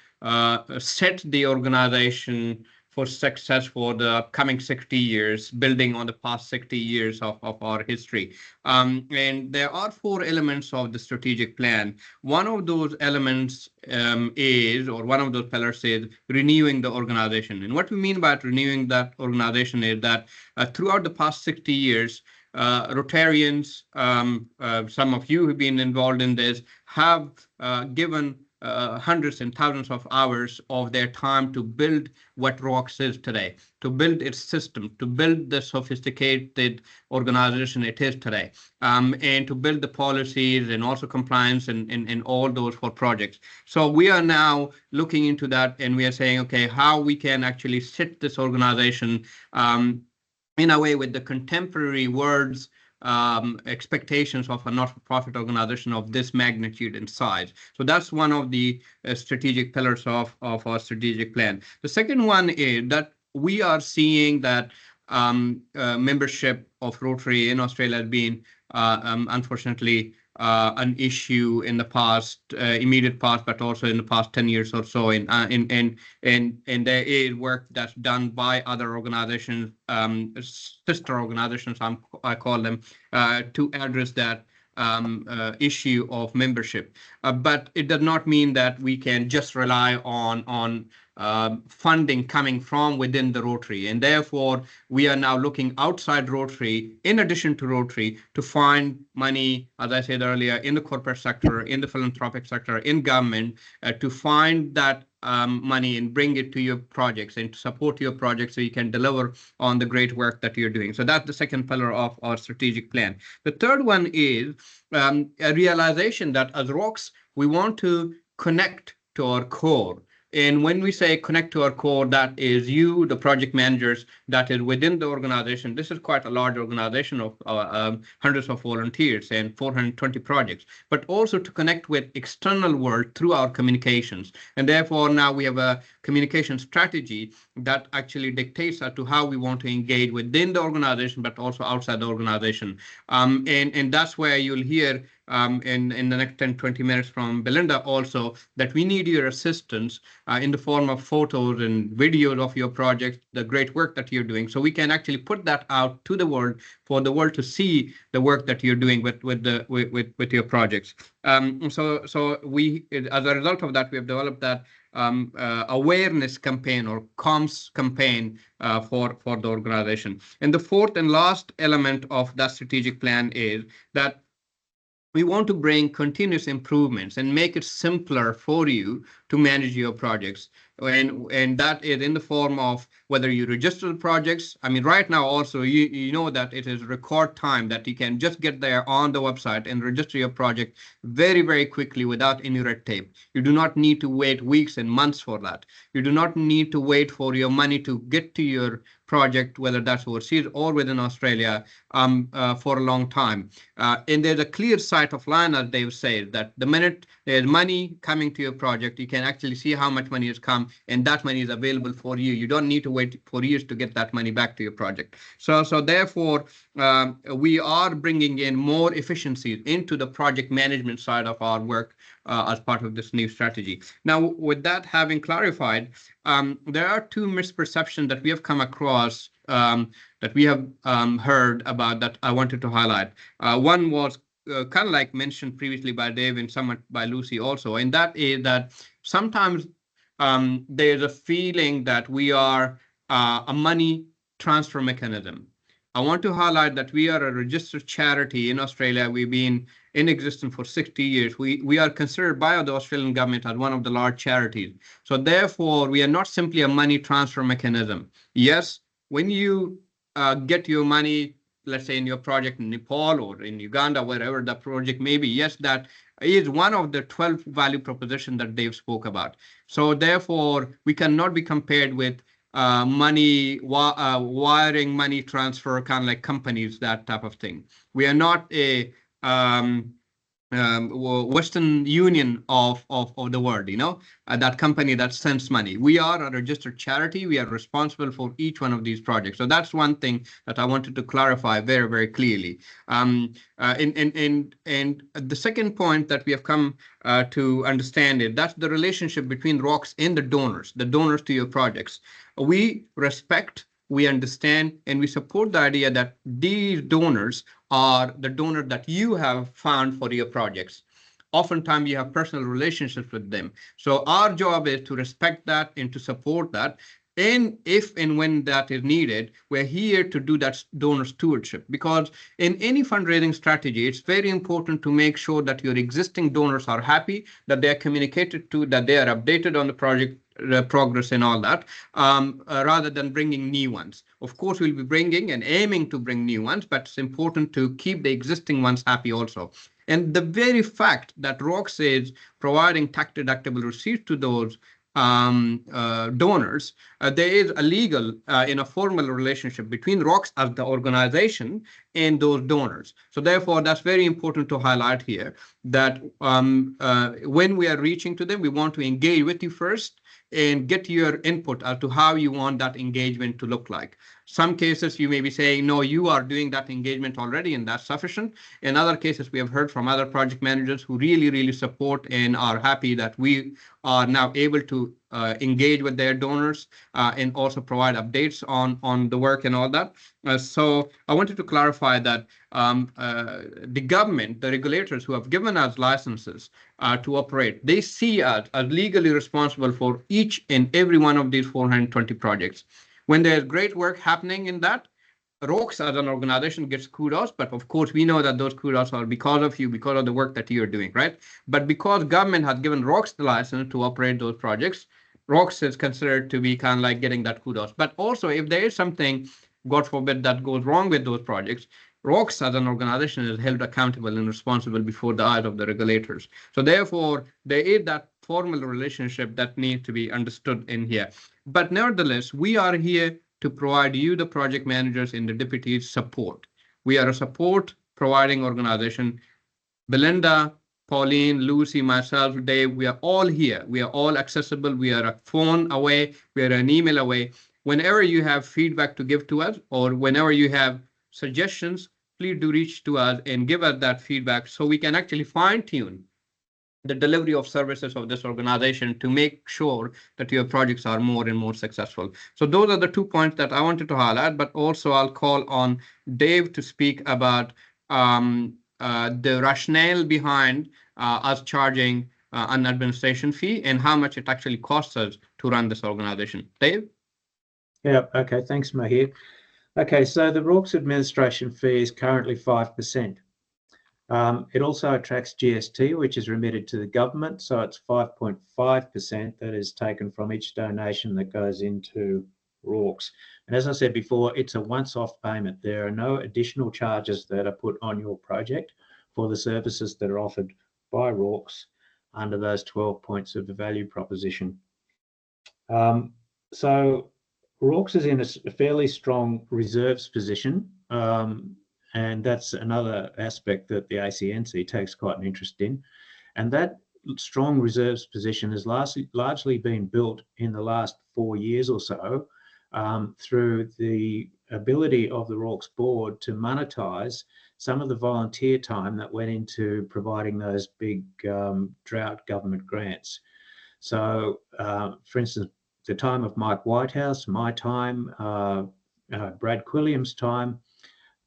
set the organization for success for the coming 60 years, building on the past 60 years of our history. And there are 4 elements of the strategic plan. One of those elements one of those pillars is renewing the organization. And what we mean by renewing that organization is that throughout the past 60 years, Rotarians, some of you who've been involved in this, have given hundreds and thousands of hours of their time to build what RAWCS is today, to build its system, to build the sophisticated organization it is today, and to build the policies and also compliance and all those for projects. So we are now looking into that, and we are saying, okay, how we can actually sit this organization in a way with the contemporary world's expectations of a not-for-profit organization of this magnitude and size. So that's one of the strategic pillars of our strategic plan. The second one is that we are seeing that membership of Rotary in Australia has been unfortunately an issue in the past, immediate past, but also in the past 10 years or so. And there is work that's done by other organizations, sister organizations, I call them, to address that issue of membership. But it does not mean that we can just rely on funding coming from within the Rotary. And therefore, we are now looking outside Rotary, in addition to Rotary, to find money, as I said earlier, in the corporate sector, in the philanthropic sector, in government, to find that money and bring it to your projects and to support your projects so you can deliver on the great work that you're doing. So that's the second pillar of our strategic plan. The third one is a realization that as RAWCS, we want to connect to our core. And when we say connect to our core, that is you, the project managers, that is within the organization. This is quite a large organization of hundreds of volunteers and 420 projects, but also to connect with external world through our communications. And therefore, now we have a communication strategy that actually dictates as to how we want to engage within the organization, but also outside the organization. And that's where you'll hear in the next 10-20 minutes from Belinda also, that we need your assistance in the form of photos and videos of your project, the great work that you're doing, so we can actually put that out to the world for the world to see the work that you're doing with your projects. So we, as a result of that, we have developed that awareness campaign or comms campaign for the organization. And the fourth and last element of that strategic plan is that we want to bring continuous improvements and make it simpler for you to manage your projects. And that is in the form of whether you register the projects. I mean, right now also, you know that it is record time that you can just get there on the website and register your project very, very quickly without any red tape. You do not need to wait weeks and months for that. You do not need to wait for your money to get to your project, whether that's overseas or within Australia, for a long time. And there's a clear sight of line, as Dave said, that the minute there's money coming to your project, you can actually see how much money has come, and that money is available for you. You don't need to wait for years to get that money back to your project. So therefore, we are bringing in more efficiencies into the project management side of our work as part of this new strategy. Now, with that having clarified, there are two misperceptions that we have come across that we have heard about that I wanted to highlight. One was kind of like mentioned previously by Dave and somewhat by Lucy also, and that is that sometimes there's a feeling that we are a money transfer mechanism. I want to highlight that we are a registered charity in Australia. We've been in existence for 60 years. We are considered by the Australian government as one of the large charities. So therefore, we are not simply a money transfer mechanism. Yes, when you get your money, let's say in your project in Nepal or in Uganda, wherever the project may be, yes, that is one of the 12 value propositions that Dave spoke about. So therefore, we cannot be compared with wiring, money transfer, kind of like companies, that type of thing. We are not a Western Union of the world, that company that sends money. We are a registered charity. We are responsible for each one of these projects. So that's one thing that I wanted to clarify very, very clearly. And the second point that we have come to understand is that's the relationship between RAWCS and the donors to your projects. We respect, we understand, and we support the idea that these donors are the donor that you have found for your projects. Oftentimes you have personal relationships with them. So our job is to respect that and to support that. And if and when that is needed, we're here to do that donor stewardship, because in any fundraising strategy, it's very important to make sure that your existing donors are happy, that they are communicated to, that they are updated on the project progress and all that, rather than bringing new ones. Of course, we'll be bringing and aiming to bring new ones, but it's important to keep the existing ones happy also. And the very fact that RAWCS is providing tax-deductible receipts to those donors, there is a legal in a formal relationship between RAWCS as the organization and those donors. So therefore, that's very important to highlight here, that when we are reaching to them, we want to engage with you first and get your input as to how you want that engagement to look like. Some cases you may be saying, no, you are doing that engagement already and that's sufficient. In other cases, we have heard from other project managers who really, really support and are happy that we are now able to engage with their donors and also provide updates on the work and all that. So I wanted to clarify that the government, the regulators who have given us licenses to operate, they see us as legally responsible for each and every one of these 420 projects. When there's great work happening in that, RAWCS as an organization gets kudos, but of course we know that those kudos are because of you, because of the work that you're doing, right? But because government has given RAWCS the license to operate those projects, RAWCS is considered to be kind of like getting that kudos. But also, if there is something, God forbid, that goes wrong with those projects, RAWCS as an organization is held accountable and responsible before the eyes of the regulators. So therefore, there is that formal relationship that needs to be understood in here. But nevertheless, we are here to provide you, the project managers and the deputies, support. We are a support providing organization. Belinda, Pauline, Lucy, myself, Dave, we are all here. We are all accessible. We are a phone away. We are an email away. Whenever you have feedback to give to us, or whenever you have suggestions, please do reach to us and give us that feedback so we can actually fine-tune the delivery of services of this organization to make sure that your projects are more and more successful. So those are the 2 points that I wanted to highlight, but also I'll call on Dave to speak about the rationale behind us charging an administration fee and how much it actually costs us to run this organization. Dave? Yeah, okay, thanks, Mahir. Okay, so the RAWCS administration fee is currently 5%. It also attracts GST, which is remitted to the government. So it's 5.5% that is taken from each donation that goes into RAWCS. And as I said before, it's a once-off payment. There are no additional charges that are put on your project for the services that are offered by RAWCS under those 12 points of the value proposition. So RAWCS is in a fairly strong reserves position, and that's another aspect that the ACNC takes quite an interest in. And that strong reserves position has largely been built in the last 4 years or so through the ability of the RAWCS board to monetize some of the volunteer time that went into providing those big drought government grants. So, for instance, the time of Mike Whitehouse, my time, Brad Quilliam's time,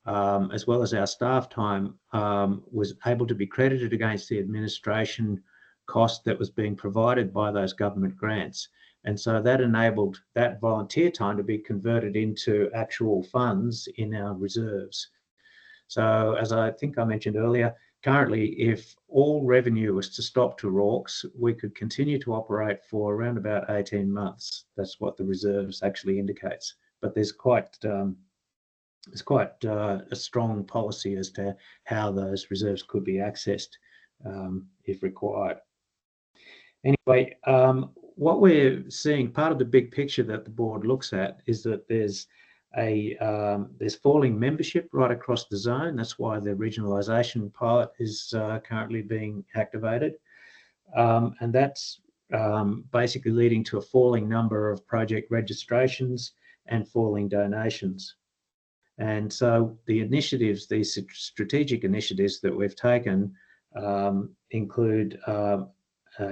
as well as our staff time, was able to be credited against the administration cost that was being provided by those government grants. And so that enabled that volunteer time to be converted into actual funds in our reserves. So as I think I mentioned earlier, currently, if all revenue was to stop to RAWCS, we could continue to operate for around about 18 months. That's what the reserves actually indicates. But there's quite a strong policy as to how those reserves could be accessed if required. Anyway, what we're seeing, part of the big picture that the board looks at is that there's falling membership right across the zone. That's why the regionalisation pilot is currently being activated. And that's basically leading to a falling number of project registrations and falling donations. And so the initiatives, these strategic initiatives that we've taken include a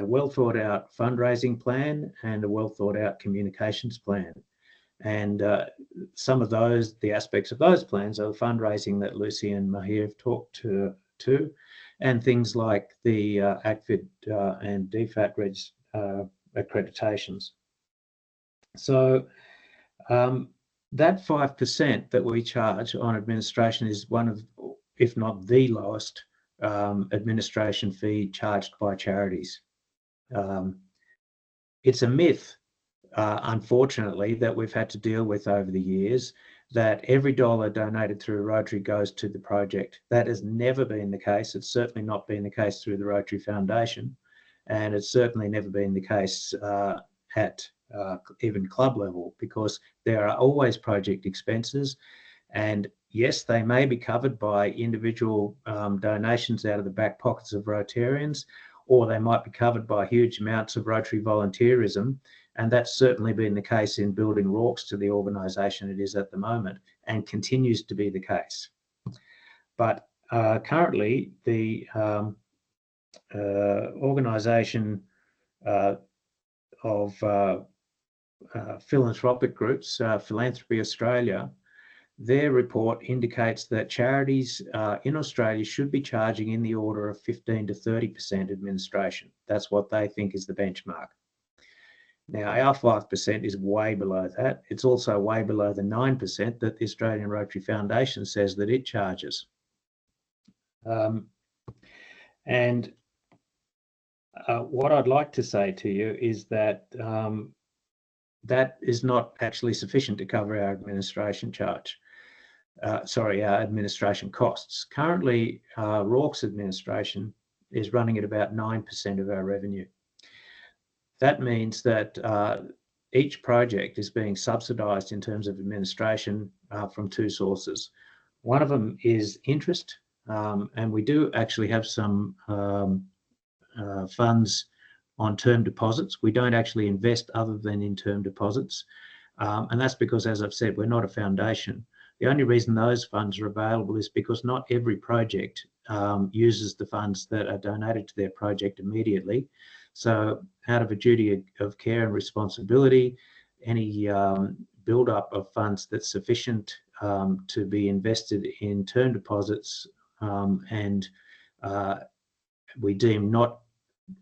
well thought out fundraising plan and a well thought out communications plan. And some of those, the aspects of those plans are the fundraising that Lucy and Mahir have talked to, and things like the ACFID and DFAT accreditations. So that 5% that we charge on administration is one of, if not the lowest administration fee charged by charities. It's a myth, unfortunately, that we've had to deal with over the years, that every dollar donated through Rotary goes to the project. That has never been the case. It's certainly not been the case through the Rotary Foundation, and it's certainly never been the case at even club level, because there are always project expenses. And yes, they may be covered by individual donations out of the back pockets of Rotarians, or they might be covered by huge amounts of Rotary volunteerism. And that's certainly been the case in building RAWCS to the organisation it is at the moment, and continues to be the case. But currently, the organisation of philanthropic groups, Philanthropy Australia, their report indicates that charities in Australia should be charging in the order of 15 to 30% administration. That's what they think is the benchmark. Now, our 5% is way below that. It's also way below the 9% that the Australian Rotary Foundation says that it charges. And what I'd like to say to you is that that is not actually sufficient to cover our administration charge. Our administration costs. Currently, RAWCS administration is running at about 9% of our revenue. That means that each project is being subsidised in terms of administration from two sources. One of them is interest, and we do actually have some funds on term deposits. We don't actually invest other than in term deposits, and that's because, as I've said, we're not a foundation. The only reason those funds are available is because not every project uses the funds that are donated to their project immediately. So out of a duty of care and responsibility, any build-up of funds that's sufficient to be invested in term deposits and we deem not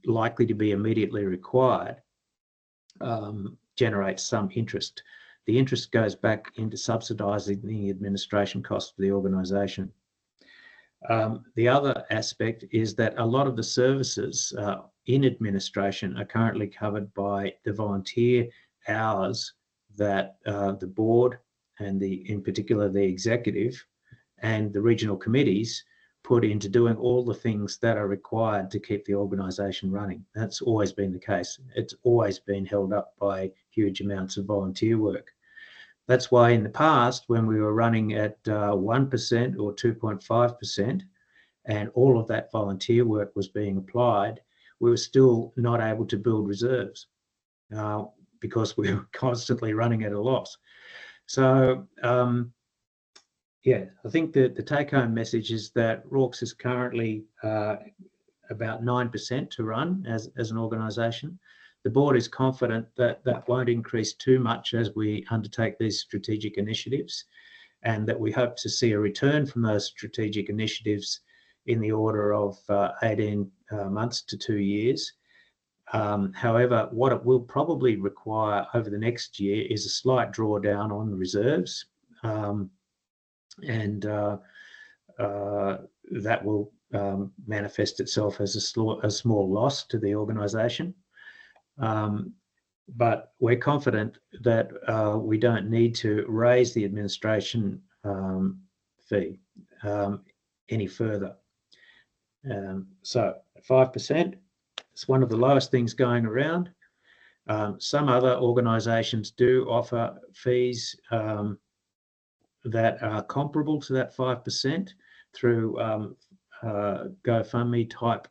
likely to be immediately required generates some interest. The interest goes back into subsidising the administration costs for the organisation. The other aspect is that a lot of the services in administration are currently covered by the volunteer hours that the board and in particular the executive and the regional committees put into doing all the things that are required to keep the organisation running. That's always been the case. It's always been held up by huge amounts of volunteer work. That's why in the past, when we were running at 1% or 2.5%, and all of that volunteer work was being applied, we were still not able to build reserves because we were constantly running at a loss. So, yeah, I think that the take-home message is that RAWCS is currently about 9% to run as an organisation. The board is confident that that won't increase too much as we undertake these strategic initiatives, and that we hope to see a return from those strategic initiatives in the order of 18 months to 2 years. However, what it will probably require over the next year is a slight drawdown on the reserves, and that will manifest itself as a small loss to the organisation. But we're confident that we don't need to raise the administration fee any further. So 5%, it's one of the lowest things going around. Some other organisations do offer fees that are comparable to that 5% through GoFundMe type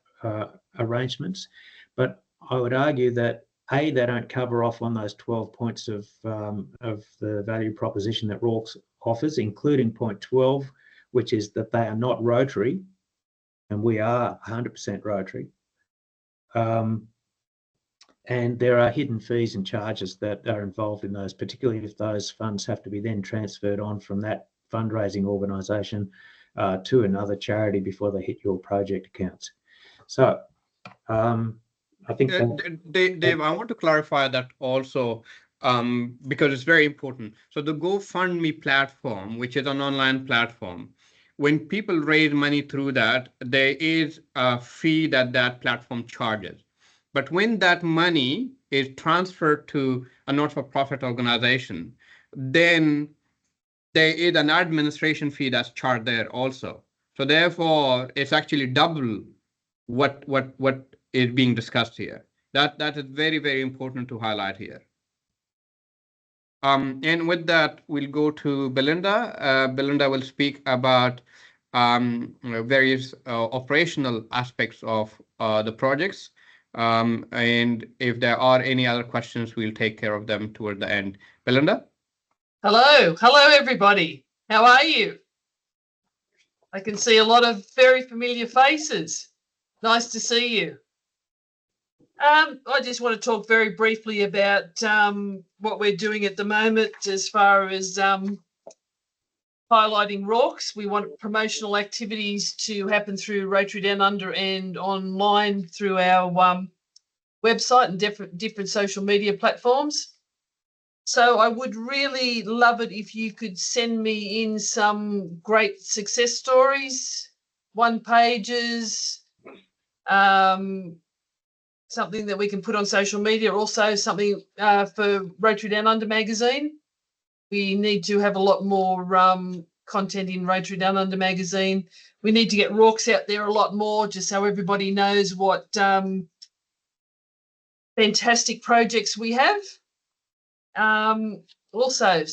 arrangements. But I would argue that they don't cover off on those 12 points of the value proposition that RAWCS offers, including point 12, which is that they are not Rotary, and we are 100% Rotary. And there are hidden fees and charges that are involved in those, particularly if those funds have to be then transferred on from that fundraising organisation to another charity before they hit your project accounts. So I think Dave, I want to clarify that also because it's very important. So the GoFundMe platform, which is an online platform, when people raise money through that, there is a fee that platform charges. But when that money is transferred to a not-for-profit organization, then there is an administration fee that's charged there also. So therefore, it's actually double what is being discussed here. That is very, very important to highlight here. And with that, we'll go to Belinda. Belinda will speak about various operational aspects of the projects. And if there are any other questions, we'll take care of them toward the end. Belinda? Hello everybody. How are you? I can see a lot of very familiar faces. Nice to see you. I just want to talk very briefly about what we're doing at the moment as far as highlighting RAWCS. We want promotional activities to happen through Rotary Down Under and online through our website and different social media platforms. So I would really love it if you could send me in some great success stories, one-pagers, something that we can put on social media, also something for Rotary Down Under magazine. We need to have a lot more content in Rotary Down Under magazine. We need to get RAWCS out there a lot more, just so everybody knows what fantastic projects we have. Also,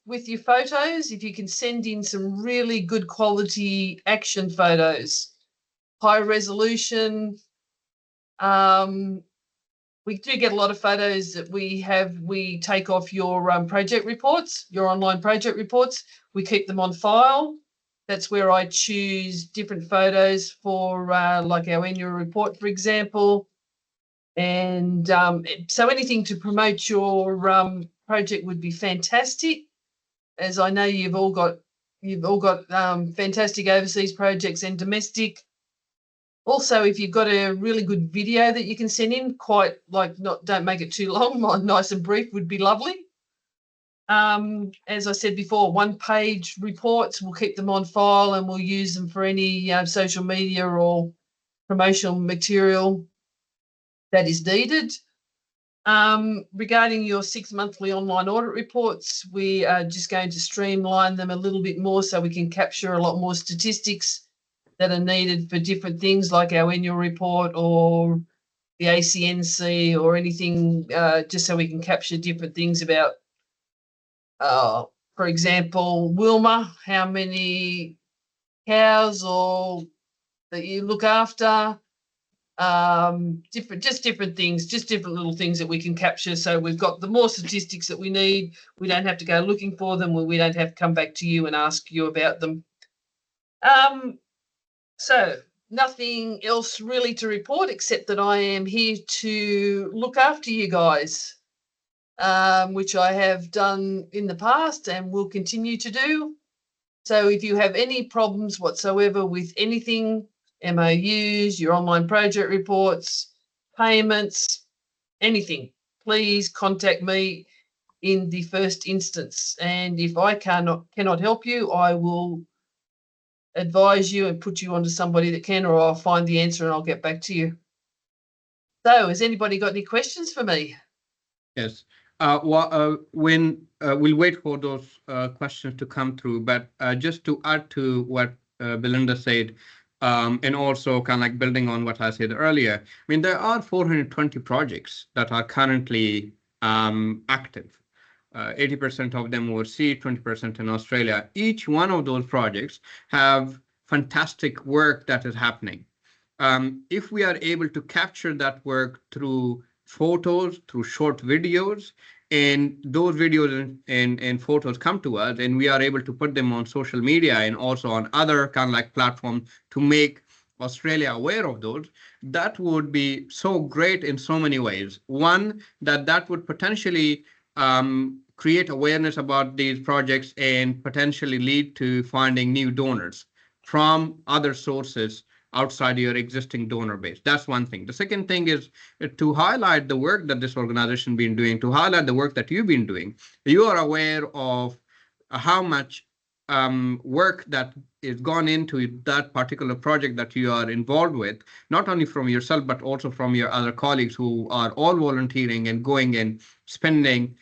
with your photos, if you can send in some really good quality action photos, high resolution. We do get a lot of photos that we take off your project reports, your online project reports. We keep them on file. That's where I choose different photos for like our annual report, for example. And so anything to promote your project would be fantastic, as I know you've all got fantastic overseas projects and domestic. Also, if you've got a really good video that you can send in, don't make it too long, nice and brief would be lovely. As I said before, 1-page reports, we'll keep them on file and we'll use them for any social media or promotional material that is needed. Regarding your 6 monthly online audit reports, we are just going to streamline them a little bit more so we can capture a lot more statistics that are needed for different things like our annual report or the ACNC or anything, just so we can capture different things about, for example, Wilma, how many cows or that you look after, different things, just different little things that we can capture. So we've got the more statistics that we need. We don't have to go looking for them, or we don't have to come back to you and ask you about them. So nothing else really to report except that I am here to look after you guys, which I have done in the past and will continue to do. So if you have any problems whatsoever with anything, MOUs, your online project reports, payments, anything, please contact me in the first instance. And if I cannot help you, I will advise you and put you onto somebody that can, or I'll find the answer and I'll get back to you. So has anybody got any questions for me? Yes. We'll wait for those questions to come through, but just to add to what Belinda said, and also kind of like building on what I said earlier, I mean, there are 420 projects that are currently active. 80% of them overseas, 20% in Australia. Each one of those projects have fantastic work that is happening. If we are able to capture that work through photos, through short videos, and those videos and photos come to us, and we are able to put them on social media and also on other kind of like platforms to make Australia aware of those, that would be so great in so many ways. One, that would potentially create awareness about these projects and potentially lead to finding new donors from other sources outside your existing donor base. That's one thing. The second thing is to highlight the work that this organization has been doing, to highlight the work that you've been doing. You are aware of how much work that is gone into that particular project that you are involved with, not only from yourself, but also from your other colleagues who are all volunteering and going and spending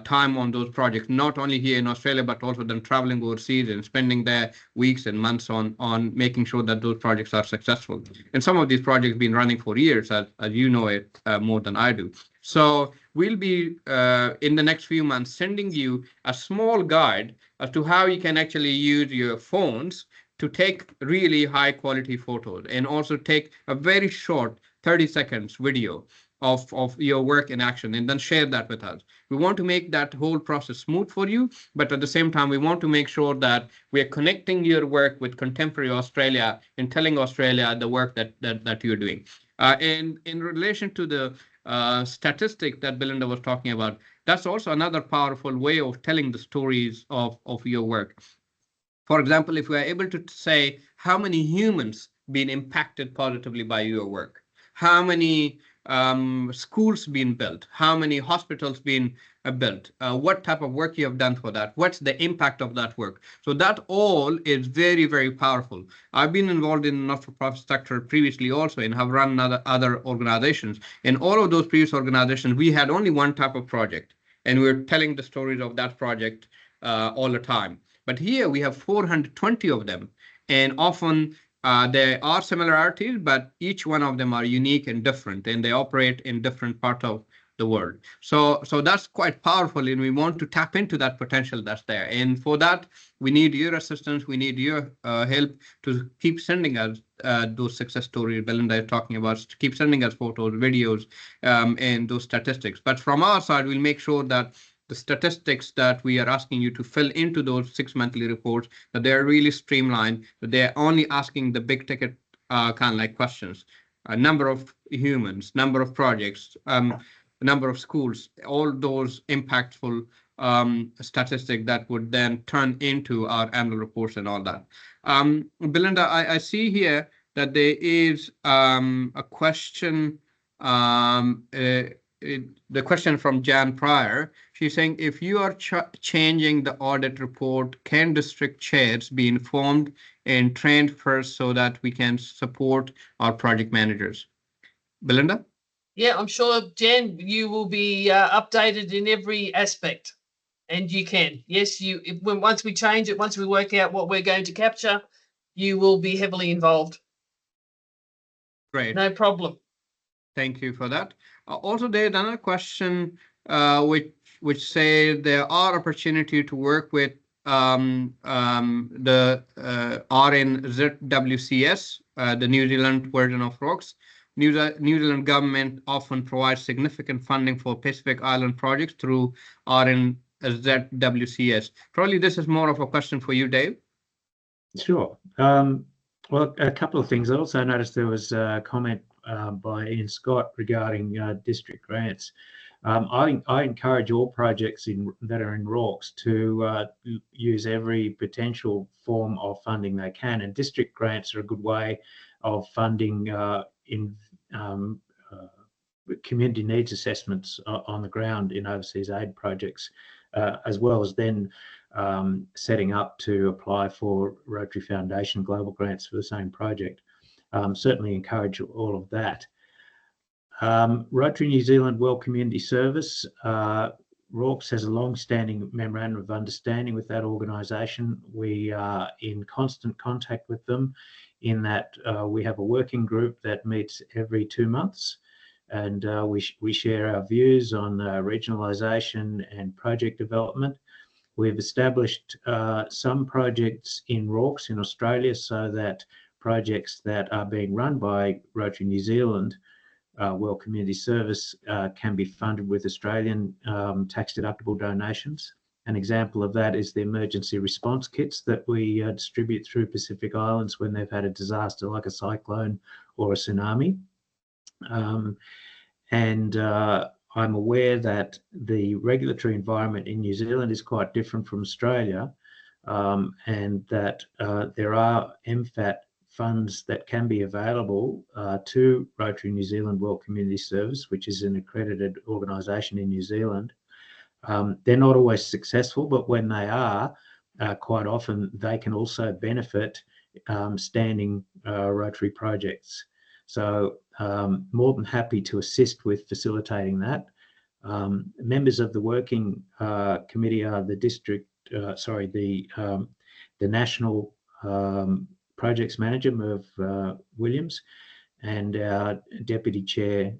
time on those projects, not only here in Australia, but also then traveling overseas and spending their weeks and months on making sure that those projects are successful. And some of these projects have been running for years, as you know it more than I do. So we'll be, in the next few months, sending you a small guide as to how you can actually use your phones to take really high quality photos and also take a very short 30 seconds video of your work in action and then share that with us. We want to make that whole process smooth for you, but at the same time, we want to make sure that we are connecting your work with contemporary Australia and telling Australia the work that you're doing. And in relation to the statistic that Belinda was talking about, that's also another powerful way of telling the stories of your work. For example, if we are able to say how many humans been impacted positively by your work, how many schools been built, how many hospitals been built, what type of work you have done for that, what's the impact of that work. So that all is very, very powerful. I've been involved in not-for-profit sector previously also and have run other organizations. In all of those previous organizations, we had only one type of project, and we're telling the stories of that project all the time. But here we have 420 of them, and often there are similarities, but each one of them are unique and different, and they operate in different parts of the world. So that's quite powerful, and we want to tap into that potential that's there. And for that, we need your assistance. We need your help to keep sending us those success stories Belinda is talking about, to keep sending us photos, videos, and those statistics. But from our side, we'll make sure that the statistics that we are asking you to fill into those 6 monthly reports, that they're really streamlined, that they're only asking the big ticket kind of like questions, number of humans, number of projects, number of schools, all those impactful statistics that would then turn into our annual reports and all that. Belinda, I see here that there is a question, the question from Jan Pryor. She's saying, if you are changing the audit report, can district chairs be informed and trained first so that we can support our project managers? Belinda? Yeah, I'm sure, Jen, you will be updated in every aspect, and you can. Yes, once we change it, once we work out what we're going to capture, you will be heavily involved. Great. No problem. Thank you for that. Also, there's another question which say there are opportunity to work with the RNZWCS, the New Zealand version of RAWCS. New Zealand government often provides significant funding for Pacific Island projects through RNZWCS. Probably this is more of a question for you, Dave. Sure. Well, a couple of things. I also noticed there was a comment by Ian Scott regarding district grants. I encourage all projects that are in RAWCS to use every potential form of funding they can, and district grants are a good way of funding in community needs assessments on the ground in overseas aid projects, as well as then setting up to apply for Rotary Foundation global grants for the same project. Certainly encourage all of that. Rotary New Zealand World Community Service, RAWCS has a long-standing memorandum of understanding with that organisation. We are in constant contact with them in that we have a working group that meets every 2 months, and we share our views on regionalisation and project development. We've established some projects in RAWCS in Australia so that projects that are being run by Rotary New Zealand World Community Service can be funded with Australian tax-deductible donations. An example of that is the emergency response kits that we distribute through Pacific Islands when they've had a disaster like a cyclone or a tsunami. I'm aware that the regulatory environment in New Zealand is quite different from Australia, and that there are MFAT funds that can be available to Rotary New Zealand World Community Service, which is an accredited organisation in New Zealand. They're not always successful, but when they are, quite often they can also benefit standing Rotary projects. So more than happy to assist with facilitating that. Members of the working committee are the national projects manager, Merv Williams, and our deputy chair,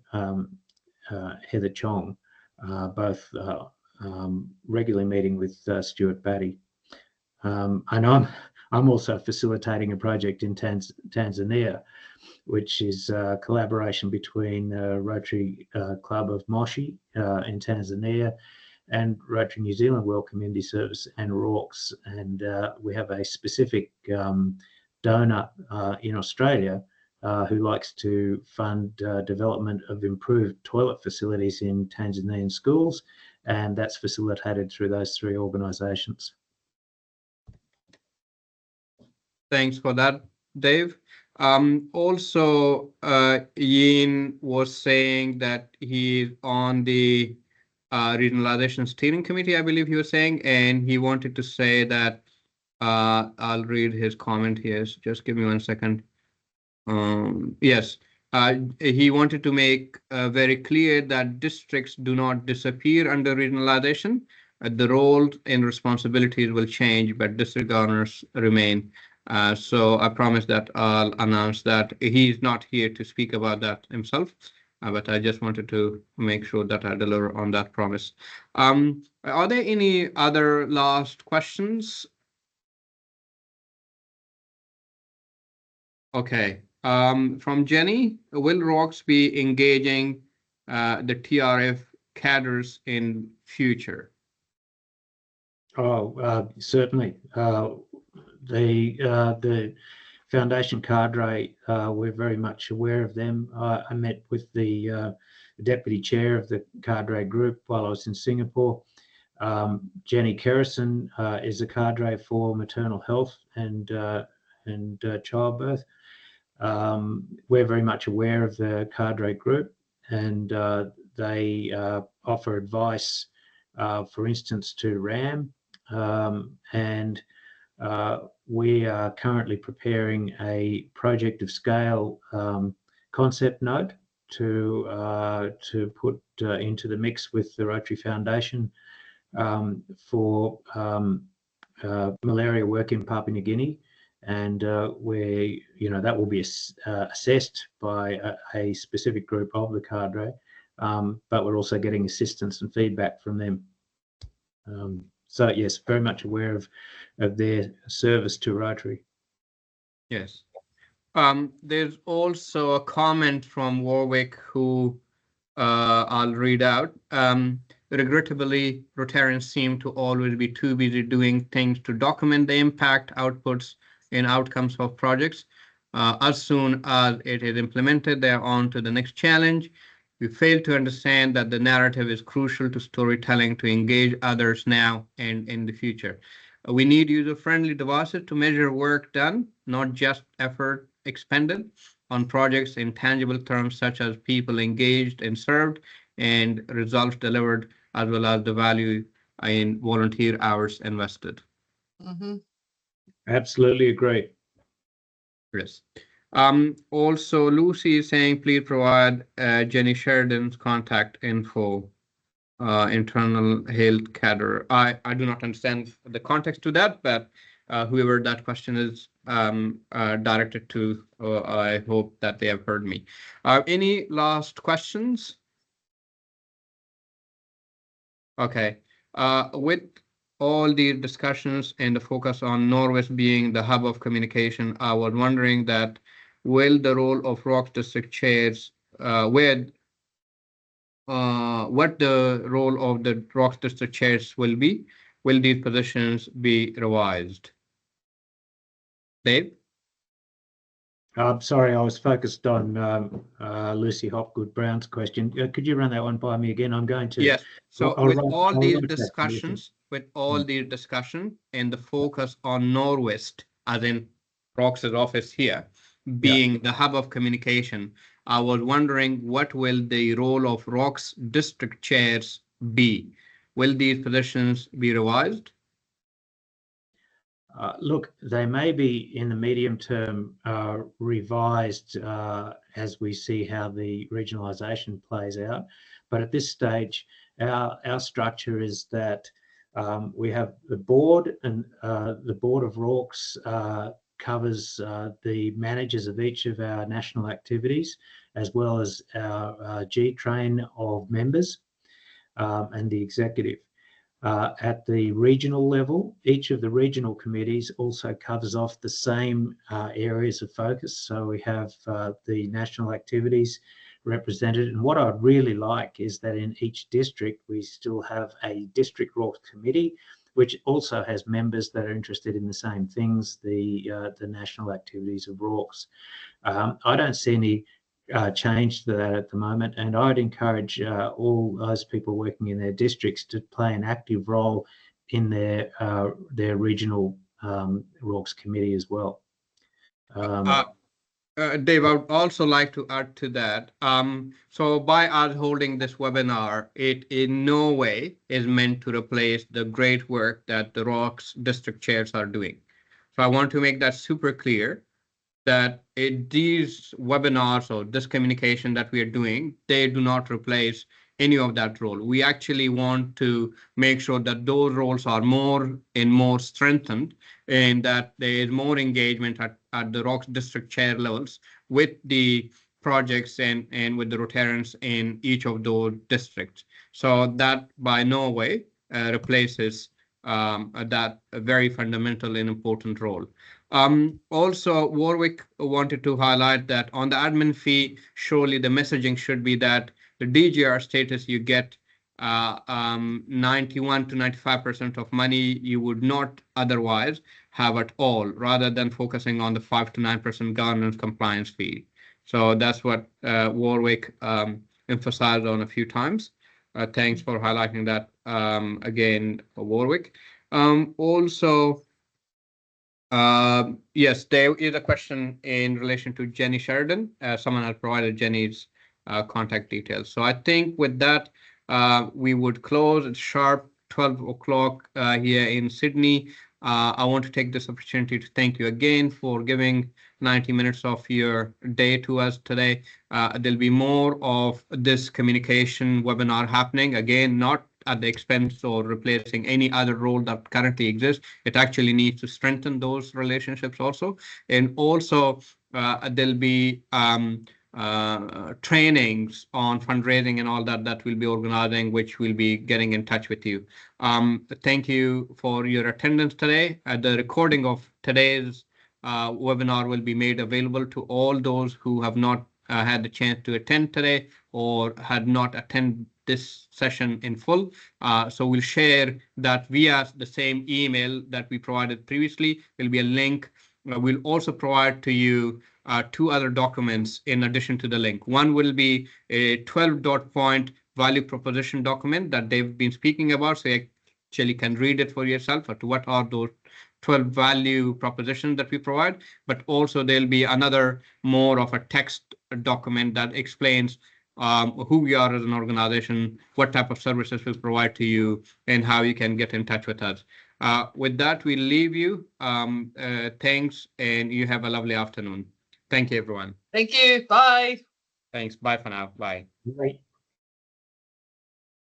Heather Chong, both regularly meeting with Stuart Batty. And I'm also facilitating a project in Tanzania, which is a collaboration between Rotary Club of Moshi in Tanzania and Rotary New Zealand World Community Service and RAWCS. And we have a specific donor in Australia who likes to fund development of improved toilet facilities in Tanzanian schools, and that's facilitated through those 3 organisations. Thanks for that, Dave. Also, Ian was saying that he's on the regionalization steering committee, I believe he was saying, and he wanted to say that I'll read his comment here. So just give me 1 second. Yes, he wanted to make very clear that districts do not disappear under regionalization. The roles and responsibilities will change, but district governors remain. So I promise that I'll announce that. He's not here to speak about that himself, but I just wanted to make sure that I deliver on that promise. Are there any other last questions? Okay. From Jenny, will RAWCS be engaging the TRF cadres in future? Certainly. The Foundation cadre, we're very much aware of them. I met with the deputy chair of the cadre group while I was in Singapore. Jenny Kerrison is a cadre for maternal health and childbirth. We're very much aware of the cadre group, and they offer advice for instance, to RAM. And we are currently preparing a project of scale concept note to put into the mix with the Rotary Foundation for malaria work in Papua New Guinea, and where that will be assessed by a specific group of the cadre, but we're also getting assistance and feedback from them. So yes, very much aware of their service to Rotary. Yes. There's also a comment from Warwick who I'll read out. Regrettably, Rotarians seem to always be too busy doing things to document the impact, outputs, and outcomes of projects. As soon as it is implemented, they are on to the next challenge. We fail to understand that the narrative is crucial to storytelling to engage others now and in the future. We need user-friendly devices to measure work done, not just effort expended on projects in tangible terms such as people engaged and served and results delivered, as well as the value in volunteer hours invested. Mm-hmm. Absolutely agree. Yes. Also, Lucy is saying, please provide Jenny Sheridan's contact info, internal health cadre. I do not understand the context to that, but whoever that question is directed to, I hope that they have heard me. Any last questions? Okay. With all the discussions and the focus on Norwest being the hub of communication, I was wondering that will the role of RAWCS district chairs, what the role of the RAWCS district chairs will be? Will these positions be revised? Dave? I'm sorry, I was focused on Lucy Hopgood-Brown's question. Could you run that one by me again? I'm going to. Yes. So I'll with write- all I'll these write that to discussions, and the focus on Norwest, as in RAWCS's office here, being the hub of communication, I was wondering what will the role of RAWCS district chairs be? Will these positions be revised? Look, they may be in the medium term revised as we see how the regionalisation plays out. But at this stage, our structure is that we have the board, and the board of RAWCS covers the managers of each of our national activities, as well as our G-train of members and the executive. At the regional level, each of the regional committees also covers off the same areas of focus. So we have the national activities represented. And what I'd really like is that in each district, we still have a district RAWCS committee, which also has members that are interested in the same things, the national activities of RAWCS. I don't see any change to that at the moment, and I'd encourage all those people working in their districts to play an active role in their regional RAWCS committee as well. Dave, I would also like to add to that. So by us holding this webinar, it in no way is meant to replace the great work that the RAWCS district chairs are doing. So I want to make that super clear, that these webinars or this communication that we are doing, they do not replace any of that role. We actually want to make sure that those roles are more and more strengthened, and that there is more engagement at the RAWCS district chair levels with the projects and with the Rotarians in each of those districts. So that by no way replaces that very fundamental and important role. Also, Warwick wanted to highlight that on the admin fee, surely the messaging should be that the DGR status you get 91 to 95% of money you would not otherwise have at all, rather than focusing on the 5 to 9% governance compliance fee. So that's what Warwick emphasized on a few times. Thanks for highlighting that again, Warwick. Also, yes, there is a question in relation to Jenny Sheridan. Someone has provided Jenny's contact details. So I think with that, we would close at sharp 12 o'clock here in Sydney. I want to take this opportunity to thank you again for giving 90 minutes of your day to us today. There'll be more of this communication webinar happening. Again, not at the expense or replacing any other role that currently exists. It actually needs to strengthen those relationships also. And also, there'll be trainings on fundraising and all that we'll be organizing, which we'll be getting in touch with you. Thank you for your attendance today. The recording of today's webinar will be made available to all those who have not had the chance to attend today or had not attended this session in full. So we'll share that via the same email that we provided previously. There'll be a link. We'll also provide to you 2 other documents in addition to the link. One will be a 12-point value proposition document that they've been speaking about, so you actually can read it for yourself. But what are those 12 value propositions that we provide? But also there'll be another more of a text document that explains who we are as an organization, what type of services we provide to you, and how you can get in touch with us. With that, we'll leave you. Thanks, and you have a lovely afternoon. Thank you, everyone. Thank you. Bye. Thanks. Bye for now. Bye. Right.